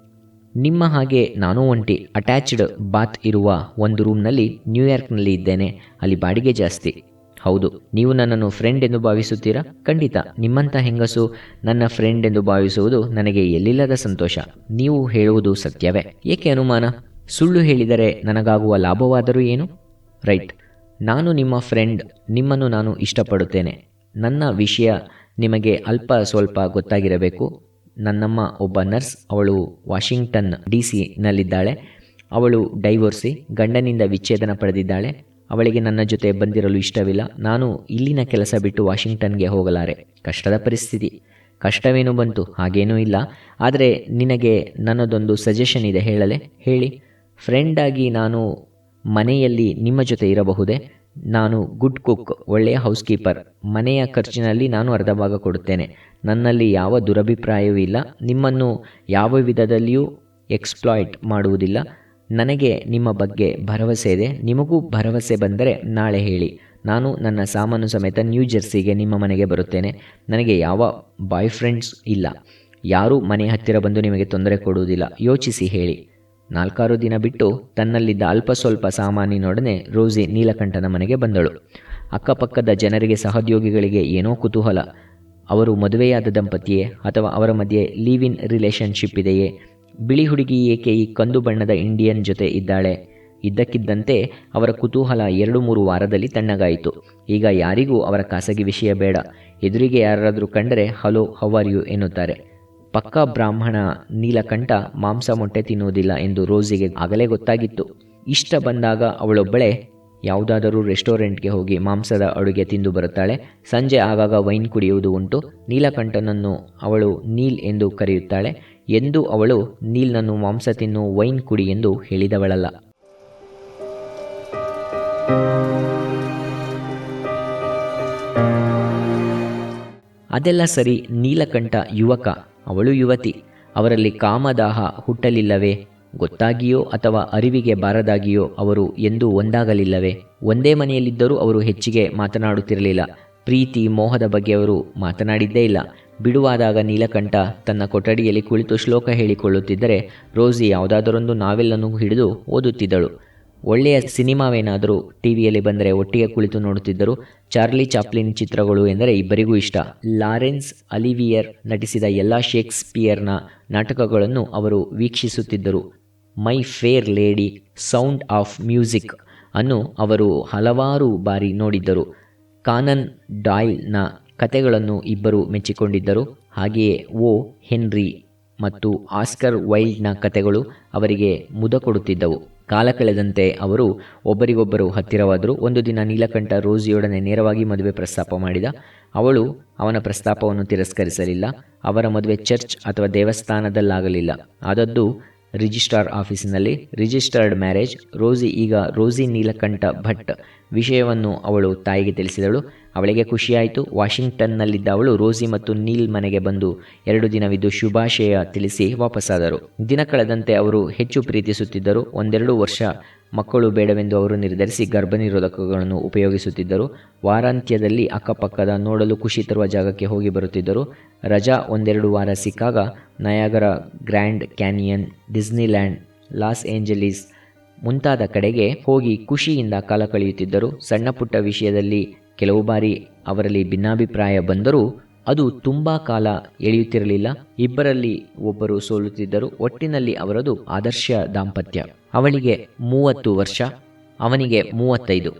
S2: ನಿಮ್ಮ ಹಾಗೆ ನಾನೂ ಒಂಟಿ. ಅಟ್ಯಾಚ್ಡ್ ಬಾತ್ ಇರುವ ಒಂದು ರೂಮ್ನಲ್ಲಿ ನ್ಯೂಯಾರ್ಕ್ನಲ್ಲಿ ಇದ್ದೇನೆ. ಅಲ್ಲಿ ಬಾಡಿಗೆ ಜಾಸ್ತಿ. ಹೌದು, ನೀವು ನನ್ನನ್ನು ಫ್ರೆಂಡ್ ಎಂದು ಭಾವಿಸುತ್ತೀರಾ? ಖಂಡಿತ. ನಿಮ್ಮಂಥ ಹೆಂಗಸು ನನ್ನ ಫ್ರೆಂಡ್ ಎಂದು ಭಾವಿಸುವುದು ನನಗೆ ಎಲ್ಲಿಲ್ಲದ ಸಂತೋಷ. ನೀವು ಹೇಳುವುದು ಸತ್ಯವೇ? ಏಕೆ ಅನುಮಾನ? ಸುಳ್ಳು ಹೇಳಿದರೆ ನನಗಾಗುವ ಲಾಭವಾದರೂ ಏನು? ರೈಟ್, ನಾನು ನಿಮ್ಮ ಫ್ರೆಂಡ್. ನಿಮ್ಮನ್ನು ನಾನು ಇಷ್ಟಪಡುತ್ತೇನೆ. ನನ್ನ ವಿಷಯ ನಿಮಗೆ ಅಲ್ಪ ಸ್ವಲ್ಪ ಗೊತ್ತಾಗಿರಬೇಕು. ನನ್ನಮ್ಮ ಒಬ್ಬ ನರ್ಸ್. ಅವಳು ವಾಷಿಂಗ್ಟನ್ DC ನಲ್ಲಿದ್ದಾಳೆ. ಅವಳು ಡೈವೋರ್ಸಿ, ಗಂಡನಿಂದ ವಿಚ್ಛೇದನ ಪಡೆದಿದ್ದಾಳೆ. ಅವಳಿಗೆ ನನ್ನ ಜೊತೆ ಬಂದಿರಲು ಇಷ್ಟವಿಲ್ಲ. ನಾನು ಇಲ್ಲಿನ ಕೆಲಸ ಬಿಟ್ಟು ವಾಷಿಂಗ್ಟನ್ಗೆ ಹೋಗಲಾರೆ. ಕಷ್ಟದ ಪರಿಸ್ಥಿತಿ. ಕಷ್ಟವೇನು ಬಂತು? ಹಾಗೇನೂ ಇಲ್ಲ. ಆದರೆ ನಿನಗೆ ನನ್ನದೊಂದು ಸಜೆಷನ್ ಇದೆ, ಹೇಳಲೆ? ಹೇಳಿ. ಫ್ರೆಂಡಾಗಿ ನಾನು ಮನೆಯಲ್ಲಿ ನಿಮ್ಮ ಜೊತೆ ಇರಬಹುದೇ? ನಾನು ಗುಡ್ ಕುಕ್, ಒಳ್ಳೆಯ ಹೌಸ್ ಕೀಪರ್. ಮನೆಯ ಖರ್ಚಿನಲ್ಲಿ ನಾನು ಅರ್ಧ ಭಾಗ ಕೊಡುತ್ತೇನೆ. ನನ್ನಲ್ಲಿ ಯಾವ ದುರಭಿಪ್ರಾಯವೂ ಇಲ್ಲ. ನಿಮ್ಮನ್ನು ಯಾವ ವಿಧದಲ್ಲಿಯೂ ಎಕ್ಸ್ಪ್ಲಾಯ್ಟ್ ಮಾಡುವುದಿಲ್ಲ. ನನಗೆ ನಿಮ್ಮ ಬಗ್ಗೆ ಭರವಸೆ ಇದೆ. ನಿಮಗೂ ಭರವಸೆ ಬಂದರೆ ನಾಳೆ ಹೇಳಿ. ನಾನು ನನ್ನ ಸಾಮಾನು ಸಮೇತ ನ್ಯೂ ಜೆರ್ಸಿಗೆ ನಿಮ್ಮ ಮನೆಗೆ ಬರುತ್ತೇನೆ. ನನಗೆ ಯಾವ ಬಾಯ್ ಫ್ರೆಂಡ್ಸ್ ಇಲ್ಲ. ಯಾರೂ ಮನೆ ಹತ್ತಿರ ಬಂದು ನಿಮಗೆ ತೊಂದರೆ ಕೊಡುವುದಿಲ್ಲ. ಯೋಚಿಸಿ ಹೇಳಿ. 4-6 ದಿನ ಬಿಟ್ಟು ತನ್ನಲ್ಲಿದ್ದ ಅಲ್ಪ ಸ್ವಲ್ಪ ಸಾಮಾನಿನೊಡನೆ ರೋಸಿ ನೀಲಕಂಠನ ಮನೆಗೆ ಬಂದಳು. ಅಕ್ಕಪಕ್ಕದ ಜನರಿಗೆ, ಸಹೋದ್ಯೋಗಿಗಳಿಗೆ ಏನೋ ಕುತೂಹಲ. ಅವರು ಮದುವೆಯಾದ ದಂಪತಿಯೇ ಅಥವಾ ಅವರ ಮಧ್ಯೆ ಲಿವ್ ಇನ್ ರಿಲೇಷನ್ಶಿಪ್ ಇದೆಯೇ? ಬಿಳಿ ಹುಡುಗಿ ಏಕೆ ಈ ಕಂದು ಬಣ್ಣದ ಇಂಡಿಯನ್ ಜೊತೆ ಇದ್ದಾಳೆ? ಇದ್ದಕ್ಕಿದ್ದಂತೆ ಅವರ ಕುತೂಹಲ 2-3 ವಾರದಲ್ಲಿ ತಣ್ಣಗಾಯಿತು. ಈಗ ಯಾರಿಗೂ ಅವರ ಖಾಸಗಿ ವಿಷಯ ಬೇಡ. ಎದುರಿಗೆ ಯಾರಾದರೂ ಕಂಡರೆ ಹಲೋ, ಹೌ ಆರ್ ಯು ಎನ್ನುತ್ತಾರೆ. ಪಕ್ಕಾ ಬ್ರಾಹ್ಮಣ ನೀಲಕಂಠ ಮಾಂಸ ಮೊಟ್ಟೆ ತಿನ್ನುವುದಿಲ್ಲ ಎಂದು ರೋಸಿಗೆ ಆಗಲೇ ಗೊತ್ತಾಗಿತ್ತು. ಇಷ್ಟ ಬಂದಾಗ ಅವಳೊಬ್ಬಳೇ ಯಾವುದಾದರೂ ರೆಸ್ಟೋರೆಂಟ್ಗೆ ಹೋಗಿ ಮಾಂಸದ ಅಡುಗೆ ತಿಂದು ಬರುತ್ತಾಳೆ. ಸಂಜೆ ಆಗಾಗ ವೈನ್ ಕುಡಿಯುವುದು ಉಂಟು. ನೀಲಕಂಠನನ್ನು ಅವಳು ನೀಲ್ ಎಂದು ಕರೆಯುತ್ತಾಳೆ. ಎಂದು ಅವಳು ನೀಲ್ನನ್ನು ಮಾಂಸ ತಿನ್ನು ವೈನ್ ಕುಡಿ ಎಂದು ಹೇಳಿದವಳಲ್ಲ. ಅದೆಲ್ಲ ಸರಿ. ನೀಲಕಂಠ ಯುವಕ, ಅವಳು ಯುವತಿ. ಅವರಲ್ಲಿ ಕಾಮದಾಹ ಹುಟ್ಟಲಿಲ್ಲವೇ? ಗೊತ್ತಾಗಿಯೋ ಅಥವಾ ಅರಿವಿಗೆ ಬಾರದಾಗಿಯೋ ಅವರು ಎಂದೂ ಒಂದಾಗಲಿಲ್ಲವೇ? ಒಂದೇ ಮನೆಯಲ್ಲಿದ್ದರೂ ಅವರು ಹೆಚ್ಚಿಗೆ ಮಾತನಾಡುತ್ತಿರಲಿಲ್ಲ. ಪ್ರೀತಿ, ಮೋಹದ ಬಗ್ಗೆ ಅವರು ಮಾತನಾಡಿದ್ದೇ ಇಲ್ಲ. ಬಿಡುವಾದಾಗ ನೀಲಕಂಠ ತನ್ನ ಕೊಠಡಿಯಲ್ಲಿ ಕುಳಿತು ಶ್ಲೋಕ ಹೇಳಿಕೊಳ್ಳುತ್ತಿದ್ದರೆ ರೋಸಿ ಯಾವುದಾದರೊಂದು ನಾವೆಲ್ಲನ್ನು ಹಿಡಿದು ಓದುತ್ತಿದ್ದಳು. ಒಳ್ಳೆಯ ಸಿನಿಮಾವೇನಾದರೂ ಟಿವಿಯಲ್ಲಿ ಬಂದರೆ ಒಟ್ಟಿಗೆ ಕುಳಿತು ನೋಡುತ್ತಿದ್ದರು. ಚಾರ್ಲಿ ಚಾಪ್ಲಿನ್ ಚಿತ್ರಗಳು ಎಂದರೆ ಇಬ್ಬರಿಗೂ ಇಷ್ಟ. ಲಾರೆನ್ಸ್ ಅಲಿವಿಯರ್ ನಟಿಸಿದ ಎಲ್ಲ ಶೇಕ್ಸ್ಪಿಯರ್ನ ನಾಟಕಗಳನ್ನು ಅವರು ವೀಕ್ಷಿಸುತ್ತಿದ್ದರು. My fair lady, sound of music ಅನ್ನು ಅವರು ಹಲವಾರು ಬಾರಿ ನೋಡಿದ್ದರು. ಕಾನನ್ ಡಾಯ್ಲ್ನ ಕತೆಗಳನ್ನು ಇಬ್ಬರು ಮೆಚ್ಚಿಕೊಂಡಿದ್ದರು. ಹಾಗೆಯೇ ಓ ಹೆನ್ರಿ ಮತ್ತು ಆಸ್ಕರ್ ವೈಲ್ಡ್ನ ಕತೆಗಳು ಅವರಿಗೆ ಮುದ ಕೊಡುತ್ತಿದ್ದವು. ಕಾಲ ಕಳೆದಂತೆ ಅವರು ಒಬ್ಬರಿಗೊಬ್ಬರು ಹತ್ತಿರವಾದರು. ಒಂದು ದಿನ ನೀಲಕಂಠ ರೋಸಿಯೊಡನೆ ನೇರವಾಗಿ ಮದುವೆ ಪ್ರಸ್ತಾಪ ಮಾಡಿದ. ಅವಳು ಅವನ ಪ್ರಸ್ತಾಪವನ್ನು ತಿರಸ್ಕರಿಸಲಿಲ್ಲ. ಅವರ ಮದುವೆ ಚರ್ಚ್ ಅಥವಾ ದೇವಸ್ಥಾನದಲ್ಲಾಗಲಿಲ್ಲ. ಆದದ್ದು ರಿಜಿಸ್ಟ್ರಾರ್ ಆಫೀಸಿನಲ್ಲಿ. Registered marriage. ರೋಸಿ ಈಗ ರೋಸಿ ನೀಲಕಂಠ ಭಟ್. ವಿಷಯವನ್ನು ಅವಳು ತಾಯಿಗೆ ತಿಳಿಸಿದಳು. ಅವಳಿಗೆ ಖುಷಿಯಾಯಿತು. ವಾಷಿಂಗ್ಟನ್ನಲ್ಲಿದ್ದ ಅವಳು ರೋಸಿ ಮತ್ತು ನೀಲ್ ಮನೆಗೆ ಬಂದು 2 ದಿನವಿದ್ದು ಶುಭಾಶಯ ತಿಳಿಸಿ ವಾಪಸ್ಸಾದರು. ದಿನ ಕಳೆದಂತೆ ಅವರು ಹೆಚ್ಚು ಪ್ರೀತಿಸುತ್ತಿದ್ದರು. 1-2 ವರ್ಷ ಮಕ್ಕಳು ಬೇಡವೆಂದು ಅವರು ನಿರ್ಧರಿಸಿ ಗರ್ಭನಿರೋಧಕಗಳನ್ನು ಉಪಯೋಗಿಸುತ್ತಿದ್ದರು. ವಾರಾಂತ್ಯದಲ್ಲಿ ಅಕ್ಕಪಕ್ಕದ ನೋಡಲು ಖುಷಿ ತರುವ ಜಾಗಕ್ಕೆ ಹೋಗಿ ಬರುತ್ತಿದ್ದರು. ರಜಾ 1-2 ವಾರ ಸಿಕ್ಕಾಗ Niagara, grand canyon, Disneyland, Los Angeles ಮುಂತಾದ ಕಡೆಗೆ ಹೋಗಿ ಖುಷಿಯಿಂದ ಕಾಲ ಕಳೆಯುತ್ತಿದ್ದರು. ಸಣ್ಣ ಪುಟ್ಟ ವಿಷಯದಲ್ಲಿ ಕೆಲವು ಬಾರಿ ಅವರಲ್ಲಿ ಭಿನ್ನಾಭಿಪ್ರಾಯ ಬಂದರೂ ಅದು ತುಂಬ ಕಾಲ ಎಳೆಯುತ್ತಿರಲಿಲ್ಲ. ಇಬ್ಬರಲ್ಲಿ ಒಬ್ಬರು ಸೋಲುತ್ತಿದ್ದರು. ಒಟ್ಟಿನಲ್ಲಿ ಅವರದು ಆದರ್ಶ ದಾಂಪತ್ಯ. ಅವಳಿಗೆ 30 ವರ್ಷ, ಅವನಿಗೆ 35.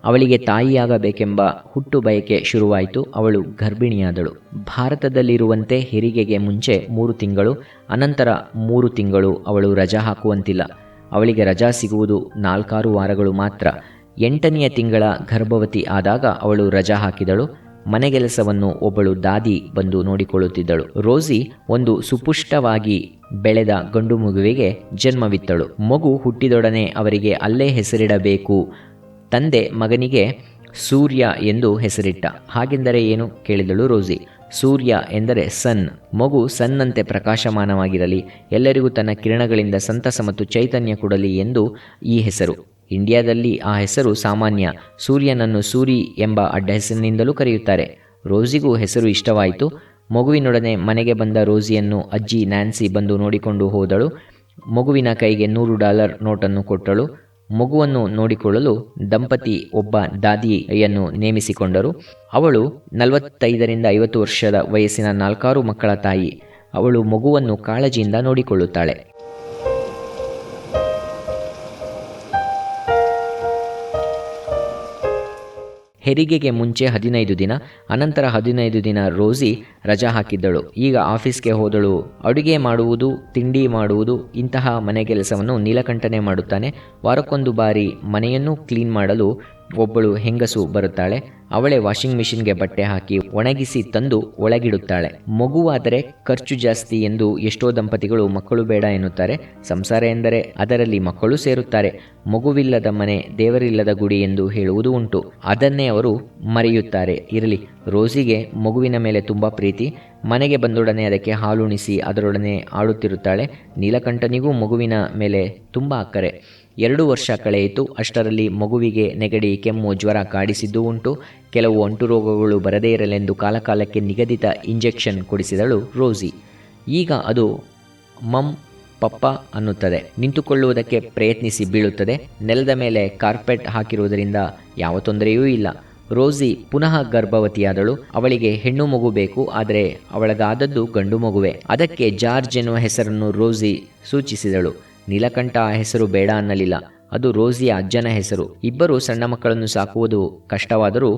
S2: ಅವಳಿಗೆ ತಾಯಿಯಾಗಬೇಕೆಂಬ ಹುಟ್ಟು ಬಯಕೆ ಶುರುವಾಯಿತು. ಅವಳು ಗರ್ಭಿಣಿಯಾದಳು. ಭಾರತದಲ್ಲಿರುವಂತೆ ಹೆರಿಗೆಗೆ ಮುಂಚೆ 3 ತಿಂಗಳು, ಅನಂತರ 3 ತಿಂಗಳು ಅವಳು ರಜಾ ಹಾಕುವಂತಿಲ್ಲ. ಅವಳಿಗೆ ರಜಾ ಸಿಗುವುದು 4-6 ವಾರಗಳು ಮಾತ್ರ. 8ನೆಯ ತಿಂಗಳ ಗರ್ಭವತಿ ಆದಾಗ ಅವಳು ರಜಾ ಹಾಕಿದಳು. ಮನೆಗೆಲಸವನ್ನು ಒಬ್ಬಳು ದಾದಿ ಬಂದು ನೋಡಿಕೊಳ್ಳುತ್ತಿದ್ದಳು. ರೋಸಿ ಒಂದು ಸುಪುಷ್ಟವಾಗಿ ಬೆಳೆದ ಗಂಡು ಮಗುವಿಗೆ ಜನ್ಮವಿತ್ತಳು. ಮಗು ಹುಟ್ಟಿದೊಡನೆ ಅವರಿಗೆ ಅಲ್ಲೇ ಹೆಸರಿಡಬೇಕು. ತಂದೆ ಮಗನಿಗೆ ಸೂರ್ಯ ಎಂದು ಹೆಸರಿಟ್ಟ. ಹಾಗೆಂದರೆ ಏನು ಕೇಳಿದಳು ರೋಸಿ. ಸೂರ್ಯ ಎಂದರೆ ಸನ್. ಮಗು ಸನ್ನಂತೆ ಪ್ರಕಾಶಮಾನವಾಗಿರಲಿ, ಎಲ್ಲರಿಗೂ ತನ್ನ ಕಿರಣಗಳಿಂದ ಸಂತಸ ಮತ್ತು ಚೈತನ್ಯ ಕೊಡಲಿ ಎಂದು ಈ ಹೆಸರು. ಇಂಡಿಯಾದಲ್ಲಿ ಆ ಹೆಸರು ಸಾಮಾನ್ಯ. ಸೂರ್ಯನನ್ನು ಸೂರಿ ಎಂಬ ಅಡ್ಡ ಹೆಸರಿನಿಂದಲೂ ಕರೆಯುತ್ತಾರೆ. ರೋಸಿಗೂ ಹೆಸರು ಇಷ್ಟವಾಯಿತು. ಮಗುವಿನೊಡನೆ ಮನೆಗೆ ಬಂದ ರೋಸಿಯನ್ನು ಅಜ್ಜಿ ನ್ಯಾನ್ಸಿ ಬಂದು ನೋಡಿಕೊಂಡು ಹೋದಳು. ಮಗುವಿನ ಕೈಗೆ $100 ನೋಟನ್ನು ಕೊಟ್ಟಳು. ಮಗುವನ್ನು ನೋಡಿಕೊಳ್ಳಲು ದಂಪತಿ ಒಬ್ಬ ದಾದಿಯನ್ನು ನೇಮಿಸಿಕೊಂಡರು. ಅವಳು 45-50 ವರ್ಷದ ವಯಸ್ಸಿನ 4-6 ಮಕ್ಕಳ ತಾಯಿ. ಅವಳು ಮಗುವನ್ನು ಕಾಳಜಿಯಿಂದ ನೋಡಿಕೊಳ್ಳುತ್ತಾಳೆ. ಹೆರಿಗೆಗೆ ಮುಂಚೆ 15 ದಿನ, ಅನಂತರ 15 ದಿನ ರೋಸಿ ರಜಾ ಹಾಕಿದ್ದಳು. ಈಗ ಆಫೀಸ್ಗೆ ಹೋದಳು. ಅಡುಗೆ ಮಾಡುವುದು, ತಿಂಡಿ ಮಾಡುವುದು, ಇಂತಹ ಮನೆ ಕೆಲಸವನ್ನು ನೀಲಕಂಠನೆ ಮಾಡುತ್ತಾನೆ. ವಾರಕ್ಕೊಂದು ಬಾರಿ ಮನೆಯನ್ನು ಕ್ಲೀನ್ ಮಾಡಲು ಒಬ್ಬಳು ಹೆಂಗಸು ಬರುತ್ತಾಳೆ. ಅವಳೇ ವಾಷಿಂಗ್ ಮಿಷಿನ್ಗೆ ಬಟ್ಟೆ ಹಾಕಿ ಒಣಗಿಸಿ ತಂದು ಒಳಗಿಡುತ್ತಾಳೆ. ಮಗುವಾದರೆ ಖರ್ಚು ಜಾಸ್ತಿ ಎಂದು ಎಷ್ಟೋ ದಂಪತಿಗಳು ಮಕ್ಕಳು ಬೇಡ ಎನ್ನುತ್ತಾರೆ. ಸಂಸಾರ ಎಂದರೆ ಅದರಲ್ಲಿ ಮಕ್ಕಳು ಸೇರುತ್ತಾರೆ. ಮಗುವಿಲ್ಲದ ಮನೆ ದೇವರಿಲ್ಲದ ಗುಡಿ ಎಂದು ಹೇಳುವುದು ಉಂಟು. ಅದನ್ನೇ ಅವರು ಮರೆಯುತ್ತಾರೆ. ಇರಲಿ, ರೋಸಿಗೆ ಮಗುವಿನ ಮೇಲೆ ತುಂಬ ಪ್ರೀತಿ. ಮನೆಗೆ ಬಂದೊಡನೆ ಅದಕ್ಕೆ ಹಾಲುಣಿಸಿ ಅದರೊಡನೆ ಆಡುತ್ತಿರುತ್ತಾಳೆ. ನೀಲಕಂಠನಿಗೂ ಮಗುವಿನ ಮೇಲೆ ತುಂಬ ಅಕ್ಕರೆ. 2 ವರ್ಷ ಕಳೆಯಿತು. ಅಷ್ಟರಲ್ಲಿ ಮಗುವಿಗೆ ನೆಗಡಿ, ಕೆಮ್ಮು, ಜ್ವರ ಕಾಡಿಸಿದ್ದೂ ಉಂಟು. ಕೆಲವು ಅಂಟು ರೋಗಗಳು ಬರದೇ ಇರಲೆಂದು ಕಾಲಕಾಲಕ್ಕೆ ನಿಗದಿತ ಇಂಜೆಕ್ಷನ್ ಕೊಡಿಸಿದಳು ರೋಸಿ. ಈಗ ಅದು ಮಮ್ ಪಪ್ಪ ಅನ್ನುತ್ತದೆ. ನಿಂತುಕೊಳ್ಳುವುದಕ್ಕೆ ಪ್ರಯತ್ನಿಸಿ ಬೀಳುತ್ತದೆ. ನೆಲದ ಮೇಲೆ ಕಾರ್ಪೆಟ್ ಹಾಕಿರುವುದರಿಂದ ಯಾವ ತೊಂದರೆಯೂ ಇಲ್ಲ. ರೋಸಿ ಪುನಃ ಗರ್ಭವತಿಯಾದಳು. ಅವಳಿಗೆ ಹೆಣ್ಣು ಮಗು ಬೇಕು. ಆದರೆ ಅವಳಗಾದದ್ದು ಗಂಡು ಮಗುವೆ. ಅದಕ್ಕೆ ಜಾರ್ಜ್ ಎನ್ನುವ ಹೆಸರನ್ನು ರೋಸಿ ಸೂಚಿಸಿದಳು. ನೀಲಕಂಠ ಆ ಹೆಸರು ಬೇಡ ಅನ್ನಲಿಲ್ಲ. ಅದು ರೋಸಿಯ ಅಜ್ಜನ ಹೆಸರು. ಇಬ್ಬರು ಸಣ್ಣ ಮಕ್ಕಳನ್ನು ಸಾಕುವುದು ಕಷ್ಟವಾದರೂ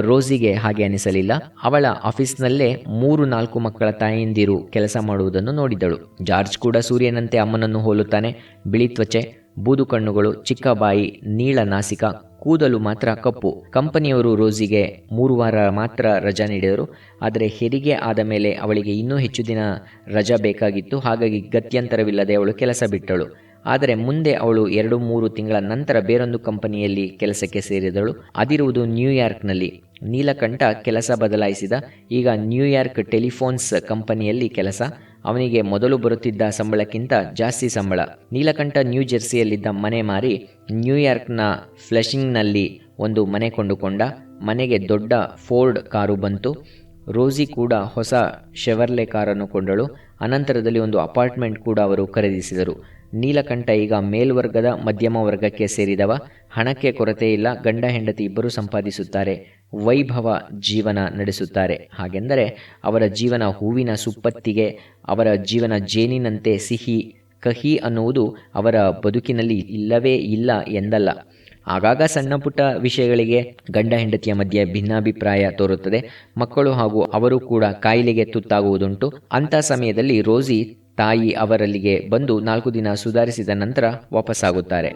S2: ರೋಸಿಗೆ ಹಾಗೆ ಅನಿಸಲಿಲ್ಲ. ಅವಳ ಆಫೀಸ್ನಲ್ಲೇ 3-4 ಮಕ್ಕಳ ತಾಯಂದಿರು ಕೆಲಸ ಮಾಡುವುದನ್ನು ನೋಡಿದಳು. ಜಾರ್ಜ್ ಕೂಡ ಸೂರ್ಯನಂತೆ ಅಮ್ಮನನ್ನು ಹೋಲುತ್ತಾನೆ. ಬಿಳಿ ತ್ವಚೆ, ಬೂದು ಕಣ್ಣುಗಳು, ಚಿಕ್ಕ ಬಾಯಿ, ನೀಳ ನಾಸಿಕ, ಕೂದಲು ಮಾತ್ರ ಕಪ್ಪು. ಕಂಪನಿಯವರು ರೋಸಿಗೆ 3 ವಾರ ಮಾತ್ರ ರಜಾ ನೀಡಿದರು. ಆದರೆ ಹೆರಿಗೆ ಆದ ಮೇಲೆ ಅವಳಿಗೆ ಇನ್ನೂ ಹೆಚ್ಚು ದಿನ ರಜಾ ಬೇಕಾಗಿತ್ತು. ಹಾಗಾಗಿ ಗತ್ಯಂತರವಿಲ್ಲದೆ ಅವಳು ಕೆಲಸ ಬಿಟ್ಟಳು. ಆದರೆ ಮುಂದೆ ಅವಳು 2-3 ತಿಂಗಳ ನಂತರ ಬೇರೊಂದು ಕಂಪನಿಯಲ್ಲಿ ಕೆಲಸಕ್ಕೆ ಸೇರಿದಳು. ಅದಿರುವುದು ನ್ಯೂಯಾರ್ಕ್ನಲ್ಲಿ. ನೀಲಕಂಠ ಕೆಲಸ ಬದಲಾಯಿಸಿದ. ಈಗ ನ್ಯೂಯಾರ್ಕ್ ಟೆಲಿಫೋನ್ಸ್ ಕಂಪನಿಯಲ್ಲಿ ಕೆಲಸ. ಅವನಿಗೆ ಮೊದಲು ಬರುತ್ತಿದ್ದ ಸಂಬಳಕ್ಕಿಂತ ಜಾಸ್ತಿ ಸಂಬಳ. ನೀಲಕಂಠ ನ್ಯೂ ಜೆರ್ಸಿಯಲ್ಲಿದ್ದ ಮನೆ ಮಾರಿ ನ್ಯೂಯಾರ್ಕ್ನ ಫ್ಲಶಿಂಗ್ನಲ್ಲಿ ಒಂದು ಮನೆ ಕೊಂಡುಕೊಂಡ. ಮನೆಗೆ ದೊಡ್ಡ ಫೋರ್ಡ್ ಕಾರು ಬಂತು. ರೋಸಿ ಕೂಡ ಹೊಸ ಶೆವರ್ಲೆ ಕಾರನ್ನು ಕೊಂಡಳು. ಅನಂತರದಲ್ಲಿ ಒಂದು ಅಪಾರ್ಟ್ಮೆಂಟ್ ಕೂಡ ಅವರು ಖರೀದಿಸಿದರು. ನೀಲಕಂಠ ಈಗ ಮೇಲ್ವರ್ಗದ ಮಧ್ಯಮ ವರ್ಗಕ್ಕೆ ಸೇರಿದವ. ಹಣಕ್ಕೆ ಕೊರತೆ ಇಲ್ಲ. ಗಂಡ ಹೆಂಡತಿ ಇಬ್ಬರು ಸಂಪಾದಿಸುತ್ತಾರೆ. ವೈಭವ ಜೀವನ ನಡೆಸುತ್ತಾರೆ. ಹಾಗೆಂದರೆ ಅವರ ಜೀವನ ಹೂವಿನ ಸುಪ್ಪತ್ತಿಗೆ, ಅವರ ಜೀವನ ಜೇನಿನಂತೆ ಸಿಹಿ ಕಹಿ ಅನ್ನುವುದು ಅವರ ಬದುಕಿನಲ್ಲಿ ಇಲ್ಲವೇ ಇಲ್ಲ ಎಂದಲ್ಲ. ಆಗಾಗ ಸಣ್ಣ ಪುಟ್ಟ ವಿಷಯಗಳಿಗೆ ಗಂಡ ಹೆಂಡತಿಯ ಮಧ್ಯೆ ಭಿನ್ನಾಭಿಪ್ರಾಯ ತೋರುತ್ತದೆ. ಮಕ್ಕಳು ಹಾಗೂ ಅವರು ಕೂಡ ಕಾಯಿಲೆಗೆ ತುತ್ತಾಗುವುದುಂಟು. ಅಂಥ ಸಮಯದಲ್ಲಿ ರೋಸಿ ತಾಯಿ ಅವರಲ್ಲಿಗೆ ಬಂದು 4 ದಿನ ಸುಧಾರಿಸಿದ ನಂತರ ವಾಪಸ್ಸಾಗುತ್ತಾರೆ.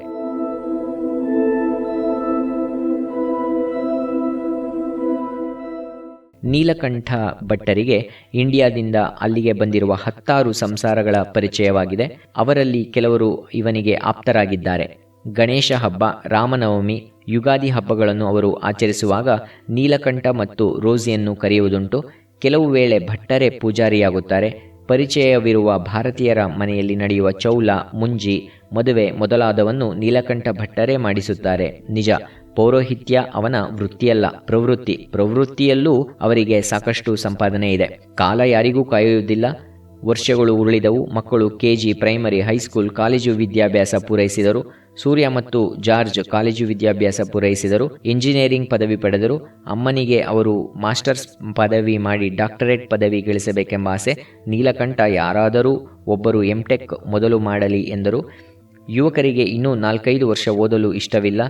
S2: ನೀಲಕಂಠ ಭಟ್ಟರಿಗೆ ಇಂಡಿಯಾದಿಂದ ಅಲ್ಲಿಗೆ ಬಂದಿರುವ 10 ಸಂಸಾರಗಳ ಪರಿಚಯವಾಗಿದೆ. ಅವರಲ್ಲಿ ಕೆಲವರು ಇವನಿಗೆ ಆಪ್ತರಾಗಿದ್ದಾರೆ. ಗಣೇಶ ಹಬ್ಬ, ರಾಮನವಮಿ, ಯುಗಾದಿ ಹಬ್ಬಗಳನ್ನು ಅವರು ಆಚರಿಸುವಾಗ ನೀಲಕಂಠ ಮತ್ತು ರೋಸಿಯನ್ನು ಕರೆಯುವುದುಂಟು. ಕೆಲವು ವೇಳೆ ಭಟ್ಟರೇ ಪೂಜಾರಿಯಾಗುತ್ತಾರೆ. ಪರಿಚಯವಿರುವ ಭಾರತೀಯರ ಮನೆಯಲ್ಲಿ ನಡೆಯುವ ಚೌಲ, ಮುಂಜಿ, ಮದುವೆ ಮೊದಲಾದವನ್ನು ನೀಲಕಂಠ ಭಟ್ಟರೇ ಮಾಡಿಸುತ್ತಾರೆ. ನಿಜ, ಪೌರೋಹಿತ್ಯ ಅವನ ವೃತ್ತಿಯಲ್ಲ, ಪ್ರವೃತ್ತಿ. ಪ್ರವೃತ್ತಿಯಲ್ಲೂ ಅವರಿಗೆ ಸಾಕಷ್ಟು ಸಂಪಾದನೆ ಇದೆ. ಕಾಲ ಯಾರಿಗೂ ಕಾಯುವುದಿಲ್ಲ. ವರ್ಷಗಳು ಉರುಳಿದವು. ಮಕ್ಕಳು KG, ಪ್ರೈಮರಿ, ಹೈಸ್ಕೂಲ್, ಕಾಲೇಜು ವಿದ್ಯಾಭ್ಯಾಸ ಪೂರೈಸಿದರು. ಸೂರ್ಯ ಮತ್ತು ಜಾರ್ಜ್ ಕಾಲೇಜು ವಿದ್ಯಾಭ್ಯಾಸ ಪೂರೈಸಿದರು. ಇಂಜಿನಿಯರಿಂಗ್ ಪದವಿ ಪಡೆದರು. ಅಮ್ಮನಿಗೆ ಅವರು ಮಾಸ್ಟರ್ಸ್ ಪದವಿ ಮಾಡಿ ಡಾಕ್ಟರೇಟ್ ಪದವಿ ಗಳಿಸಬೇಕೆಂಬ ಆಸೆ. ನೀಲಕಂಠ ಯಾರಾದರೂ ಒಬ್ಬರು MTech ಮೊದಲು ಮಾಡಲಿ ಎಂದರು. ಯುವಕರಿಗೆ ಇನ್ನೂ 4-5 ವರ್ಷ ಓದಲು ಇಷ್ಟವಿಲ್ಲ.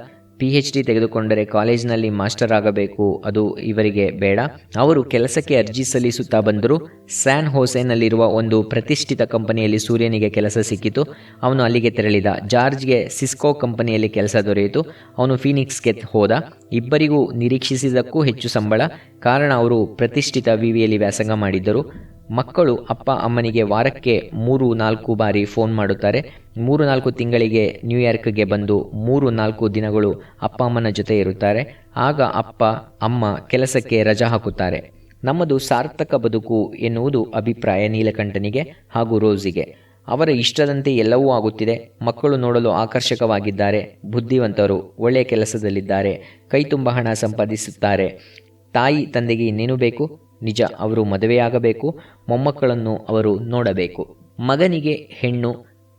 S2: PhD ತೆಗೆದುಕೊಂಡರೆ ಕಾಲೇಜಿನಲ್ಲಿ ಮಾಸ್ಟರ್ ಆಗಬೇಕು, ಅದು ಇವರಿಗೆ ಬೇಡ. ಅವರು ಕೆಲಸಕ್ಕೆ ಅರ್ಜಿ ಸಲ್ಲಿಸುತ್ತಾ ಬಂದರು. ಸ್ಯಾನ್ ಹೋಸೆನಲ್ಲಿರುವ ಒಂದು ಪ್ರತಿಷ್ಠಿತ ಕಂಪನಿಯಲ್ಲಿ ಸೂರ್ಯನಿಗೆ ಕೆಲಸ ಸಿಕ್ಕಿತು. ಅವನು ಅಲ್ಲಿಗೆ ತೆರಳಿದ. ಜಾರ್ಜ್ಗೆ ಸಿಸ್ಕೋ ಕಂಪನಿಯಲ್ಲಿ ಕೆಲಸ ದೊರೆಯಿತು. ಅವನು ಫೀನಿಕ್ಸ್ಗೆ ಹೋದ. ಇಬ್ಬರಿಗೂ ನಿರೀಕ್ಷಿಸಿದ್ದಕ್ಕೂ ಹೆಚ್ಚು ಸಂಬಳ. ಕಾರಣ ಅವರು ಪ್ರತಿಷ್ಠಿತ ವಿವಿಯಲ್ಲಿ ವ್ಯಾಸಂಗ ಮಾಡಿದ್ದರು. ಮಕ್ಕಳು ಅಪ್ಪ ಅಮ್ಮನಿಗೆ ವಾರಕ್ಕೆ 3-4 ಬಾರಿ ಫೋನ್ ಮಾಡುತ್ತಾರೆ. 3-4 ತಿಂಗಳಿಗೆ ನ್ಯೂಯಾರ್ಕ್ಗೆ ಬಂದು 3-4 ದಿನಗಳು ಅಪ್ಪ ಅಮ್ಮನ ಜೊತೆ ಇರುತ್ತಾರೆ. ಆಗ ಅಪ್ಪ ಅಮ್ಮ ಕೆಲಸಕ್ಕೆ ರಜಾ ಹಾಕುತ್ತಾರೆ. ನಮ್ಮದು ಸಾರ್ಥಕ ಬದುಕು ಎನ್ನುವುದು ಅಭಿಪ್ರಾಯ ನೀಲಕಂಠನಿಗೆ ಹಾಗೂ ರೋಸಿಗೆ. ಅವರ ಇಷ್ಟದಂತೆ ಎಲ್ಲವೂ ಆಗುತ್ತಿದೆ. ಮಕ್ಕಳು ನೋಡಲು ಆಕರ್ಷಕವಾಗಿದ್ದಾರೆ, ಬುದ್ಧಿವಂತರು, ಒಳ್ಳೆಯ ಕೆಲಸದಲ್ಲಿದ್ದಾರೆ, ಕೈ ತುಂಬ ಹಣ ಸಂಪಾದಿಸುತ್ತಾರೆ. ತಾಯಿ ತಂದೆಗೆ ಇನ್ನೇನು ಬೇಕು? ನಿಜ, ಅವರು ಮದುವೆಯಾಗಬೇಕು, ಮೊಮ್ಮಕ್ಕಳನ್ನು ಅವರು ನೋಡಬೇಕು. ಮಗನಿಗೆ ಹೆಣ್ಣು,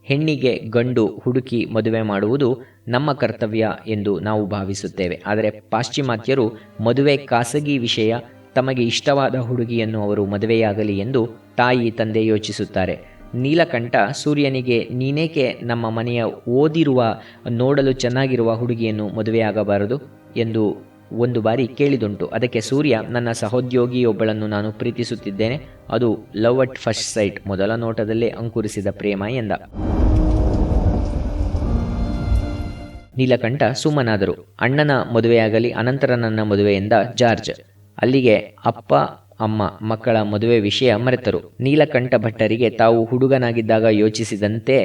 S2: ಹೆಣ್ಣಿಗೆ ಗಂಡು ಹುಡುಕಿ ಮದುವೆ ಮಾಡುವುದು ನಮ್ಮ ಕರ್ತವ್ಯ ಎಂದು ನಾವು ಭಾವಿಸುತ್ತೇವೆ. ಆದರೆ ಪಾಶ್ಚಿಮಾತ್ಯರು ಮದುವೆ ಖಾಸಗಿ ವಿಷಯ, ತಮಗೆ ಇಷ್ಟವಾದ ಹುಡುಗಿಯನ್ನು ಅವರು ಮದುವೆಯಾಗಲಿ ಎಂದು ತಾಯಿ ತಂದೆ ಯೋಚಿಸುತ್ತಾರೆ. ನೀಲಕಂಠ ಸೂರ್ಯನಿಗೆ ನೀನೇಕೆ ನಮ್ಮ ಮನೆಯ ಓದಿರುವ, ನೋಡಲು ಚೆನ್ನಾಗಿರುವ ಹುಡುಗಿಯನ್ನು ಮದುವೆಯಾಗಬಾರದು ಎಂದು ಒಂದು ಬಾರಿ ಕೇಳಿದುಂಟು. ಅದಕ್ಕೆ ಸೂರ್ಯ, ನನ್ನ ಸಹೋದ್ಯೋಗಿಯೊಬ್ಬಳನ್ನು ನಾನು ಪ್ರೀತಿಸುತ್ತಿದ್ದೇನೆ, ಅದು ಲವ್ ಅಟ್ ಫಸ್ಟ್ ಸೈಟ್, ಮೊದಲ ನೋಟದಲ್ಲೇ ಅಂಕುರಿಸಿದ ಪ್ರೇಮ ಎಂದ. ನೀಲಕಂಠ ಸುಮ್ಮನಾದರು. ಅಣ್ಣನ ಮದುವೆಯಾಗಲಿ, ಅನಂತರ ನನ್ನ ಮದುವೆ ಎಂದ ಜಾರ್ಜ್. ಅಲ್ಲಿಗೆ ಅಪ್ಪ ಅಮ್ಮ ಮಕ್ಕಳ ಮದುವೆ ವಿಷಯ ಮರೆತರು. ನೀಲಕಂಠ ಭಟ್ಟರಿಗೆ ತಾವು ಹುಡುಗನಾಗಿದ್ದಾಗ ಯೋಚಿಸಿದಂತೆ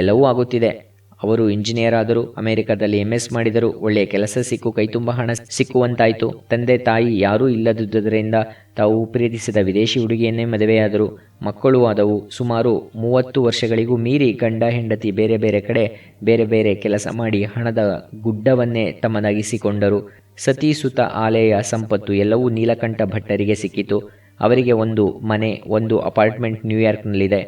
S2: ಎಲ್ಲವೂ ಆಗುತ್ತಿದೆ. ಅವರು ಇಂಜಿನಿಯರ್ ಆದರು, ಅಮೆರಿಕದಲ್ಲಿ MS ಮಾಡಿದರು, ಒಳ್ಳೆಯ ಕೆಲಸ ಸಿಕ್ಕು, ಕೈ ತುಂಬ ಹಣ ಸಿಕ್ಕುವಂತಾಯಿತು. ತಂದೆ ತಾಯಿ ಯಾರೂ ಇಲ್ಲದುದರಿಂದ ತಾವು ಪ್ರೀತಿಸಿದ ವಿದೇಶಿ ಹುಡುಗಿಯನ್ನೇ ಮದುವೆಯಾದರು. ಮಕ್ಕಳು ಆದವು. ಸುಮಾರು 30 ವರ್ಷಗಳಿಗೂ ಮೀರಿ ಗಂಡ ಹೆಂಡತಿ ಬೇರೆ ಬೇರೆ ಕಡೆ ಬೇರೆ ಬೇರೆ ಕೆಲಸ ಮಾಡಿ ಹಣದ ಗುಡ್ಡವನ್ನೇ ತಮ್ಮದಾಗಿಸಿಕೊಂಡರು. ಸತೀಸುತ ಆಲೆಯ ಸಂಪತ್ತು ಎಲ್ಲವೂ ನೀಲಕಂಠ ಭಟ್ಟರಿಗೆ ಸಿಕ್ಕಿತು. ಅವರಿಗೆ ಒಂದು ಮನೆ, ಒಂದು ಅಪಾರ್ಟ್ಮೆಂಟ್ ನ್ಯೂಯಾರ್ಕ್ನಲ್ಲಿದೆ.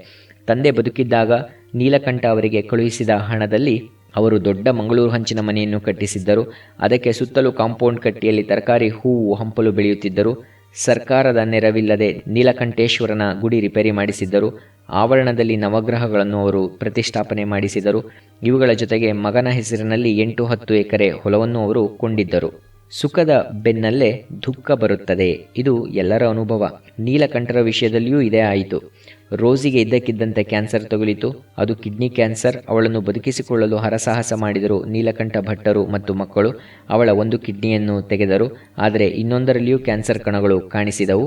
S2: ತಂದೆ ಬದುಕಿದ್ದಾಗ ನೀಲಕಂಠ ಅವರಿಗೆ ಕಳುಹಿಸಿದ ಹಣದಲ್ಲಿ ಅವರು ದೊಡ್ಡ ಮಂಗಳೂರು ಹಂಚಿನ ಮನೆಯನ್ನು ಕಟ್ಟಿಸಿದ್ದರು. ಅದಕ್ಕೆ ಸುತ್ತಲೂ ಕಾಂಪೌಂಡ್ ಕಟ್ಟಿಯಲ್ಲಿ ತರಕಾರಿ, ಹೂವು, ಹಂಪಲು ಬೆಳೆಯುತ್ತಿದ್ದರು. ಸರ್ಕಾರದ ನೆರವಿಲ್ಲದೆ ನೀಲಕಂಠೇಶ್ವರನ ಗುಡಿ ರಿಪೇರಿ ಮಾಡಿಸಿದ್ದರು. ಆವರಣದಲ್ಲಿ ನವಗ್ರಹಗಳನ್ನು ಅವರು ಪ್ರತಿಷ್ಠಾಪನೆ ಮಾಡಿಸಿದರು. ಇವುಗಳ ಜೊತೆಗೆ ಮಗನ ಹೆಸರಿನಲ್ಲಿ 8-10 ಎಕರೆ ಹೊಲವನ್ನು ಅವರು ಕೊಂಡಿದ್ದರು. ಸುಖದ ಬೆನ್ನಲ್ಲೇ ದುಃಖ ಬರುತ್ತದೆ, ಇದು ಎಲ್ಲರ ಅನುಭವ. ನೀಲಕಂಠರ ವಿಷಯದಲ್ಲಿಯೂ ಇದೇ ಆಯಿತು. ರೋಸಿಗೆ ಇದ್ದಕ್ಕಿದ್ದಂತೆ ಕ್ಯಾನ್ಸರ್ ತಗುಲಿತು. ಅದು ಕಿಡ್ನಿ ಕ್ಯಾನ್ಸರ್. ಅವಳನ್ನು ಬದುಕಿಸಿಕೊಳ್ಳಲು ಹರಸಾಹಸ ಮಾಡಿದರು ನೀಲಕಂಠ ಭಟ್ಟರು ಮತ್ತು ಮಕ್ಕಳು. ಅವಳ ಒಂದು ಕಿಡ್ನಿಯನ್ನು ತೆಗೆದರು, ಆದರೆ ಇನ್ನೊಂದರಲ್ಲಿಯೂ ಕ್ಯಾನ್ಸರ್ ಕಣಗಳು ಕಾಣಿಸಿದವು.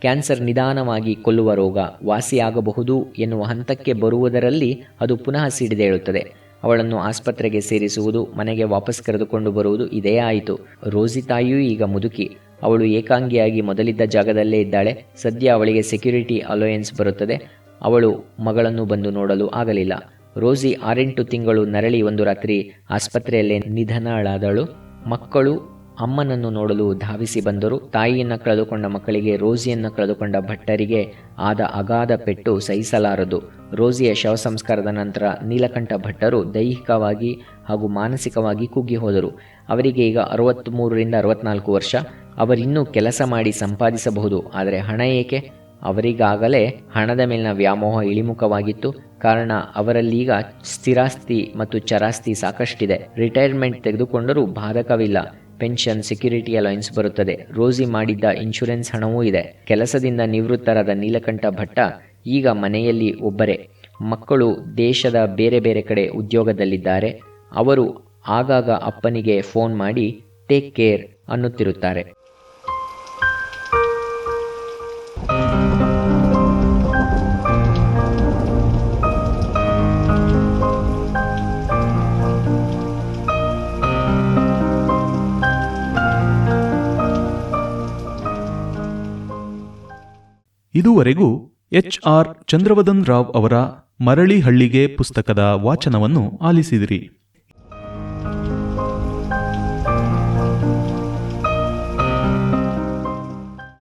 S2: ಕ್ಯಾನ್ಸರ್ ನಿಧಾನವಾಗಿ ಕೊಲ್ಲುವ ರೋಗ, ವಾಸಿಯಾಗಬಹುದು ಎನ್ನುವ ಹಂತಕ್ಕೆ ಬರುವುದರಲ್ಲಿ ಅದು ಪುನಃ ಸಿಡಿದೇಳುತ್ತದೆ. ಅವಳನ್ನು ಆಸ್ಪತ್ರೆಗೆ ಸೇರಿಸುವುದು, ಮನೆಗೆ ವಾಪಸ್ ಕರೆದುಕೊಂಡು ಬರುವುದು, ಇದೇ ಆಯಿತು. ರೋಸಿ ತಾಯಿಯೂ ಈಗ ಮುದುಕಿ. ಅವಳು ಏಕಾಂಗಿಯಾಗಿ ಮೊದಲಿದ್ದ ಜಾಗದಲ್ಲೇ ಇದ್ದಾಳೆ. ಸದ್ಯ ಅವಳಿಗೆ ಸೆಕ್ಯೂರಿಟಿ ಅಲೋಯನ್ಸ್ ಬರುತ್ತದೆ. ಅವಳು ಮಗಳನ್ನು ಬಂದು ನೋಡಲು ಆಗಲಿಲ್ಲ. ರೋಸಿ 6-8 ತಿಂಗಳು ನರಳಿ ಒಂದು ರಾತ್ರಿ ಆಸ್ಪತ್ರೆಯಲ್ಲೇ ನಿಧನಳಾದಳು. ಮಕ್ಕಳು ಅಮ್ಮನನ್ನು ನೋಡಲು ಧಾವಿಸಿ ಬಂದರು. ತಾಯಿಯನ್ನು ಕಳೆದುಕೊಂಡ ಮಕ್ಕಳಿಗೆ, ರೋಸಿಯನ್ನು ಕಳೆದುಕೊಂಡ ಭಟ್ಟರಿಗೆ ಆದ ಅಗಾಧ ಪೆಟ್ಟು ಸಹಿಸಲಾರದು. ರೋಸಿಯ ಶವ ಸಂಸ್ಕಾರದ ನಂತರ ನೀಲಕಂಠ ಭಟ್ಟರು ದೈಹಿಕವಾಗಿ ಹಾಗೂ ಮಾನಸಿಕವಾಗಿ ಕುಗ್ಗಿ ಹೋದರು. ಅವರಿಗೆ ಈಗ 63-64 ವರ್ಷ. ಅವರಿನ್ನೂ ಕೆಲಸ ಮಾಡಿ ಸಂಪಾದಿಸಬಹುದು, ಆದರೆ ಹಣ ಏಕೆ? ಅವರಿಗಾಗಲೇ ಹಣದ ಮೇಲಿನ ವ್ಯಾಮೋಹ ಇಳಿಮುಖವಾಗಿತ್ತು. ಕಾರಣ ಅವರಲ್ಲೀಗ ಸ್ಥಿರಾಸ್ತಿ ಮತ್ತು ಚರಾಸ್ತಿ ಸಾಕಷ್ಟಿದೆ. ರಿಟೈರ್ಮೆಂಟ್ ತೆಗೆದುಕೊಂಡರೂ ಬಾಧಕವಿಲ್ಲ. ಪೆನ್ಷನ್, ಸೆಕ್ಯೂರಿಟಿ ಅಲೋಯನ್ಸ್ ಬರುತ್ತದೆ. ರೋಸಿ ಮಾಡಿದ್ದ ಇನ್ಶೂರೆನ್ಸ್ ಹಣವೂ ಇದೆ. ಕೆಲಸದಿಂದ ನಿವೃತ್ತರಾದ ನೀಲಕಂಠ ಭಟ್ಟ ಈಗ ಮನೆಯಲ್ಲಿ ಒಬ್ಬರೇ. ಮಕ್ಕಳು ದೇಶದ ಬೇರೆ ಬೇರೆ ಕಡೆ ಉದ್ಯೋಗದಲ್ಲಿದ್ದಾರೆ. ಅವರು ಆಗಾಗ ಅಪ್ಪನಿಗೆ ಫೋನ್ ಮಾಡಿ ಟೇಕ್ ಕೇರ್ ಅನ್ನುತ್ತಿರುತ್ತಾರೆ.
S1: ಇದುವರೆಗೂ HR ಚಂದ್ರವದನ್ ರಾವ್ ಅವರ ಮರಳಿ ಹಳ್ಳಿಗೆ ಪುಸ್ತಕದ ವಾಚನವನ್ನು ಆಲಿಸಿದಿರಿ.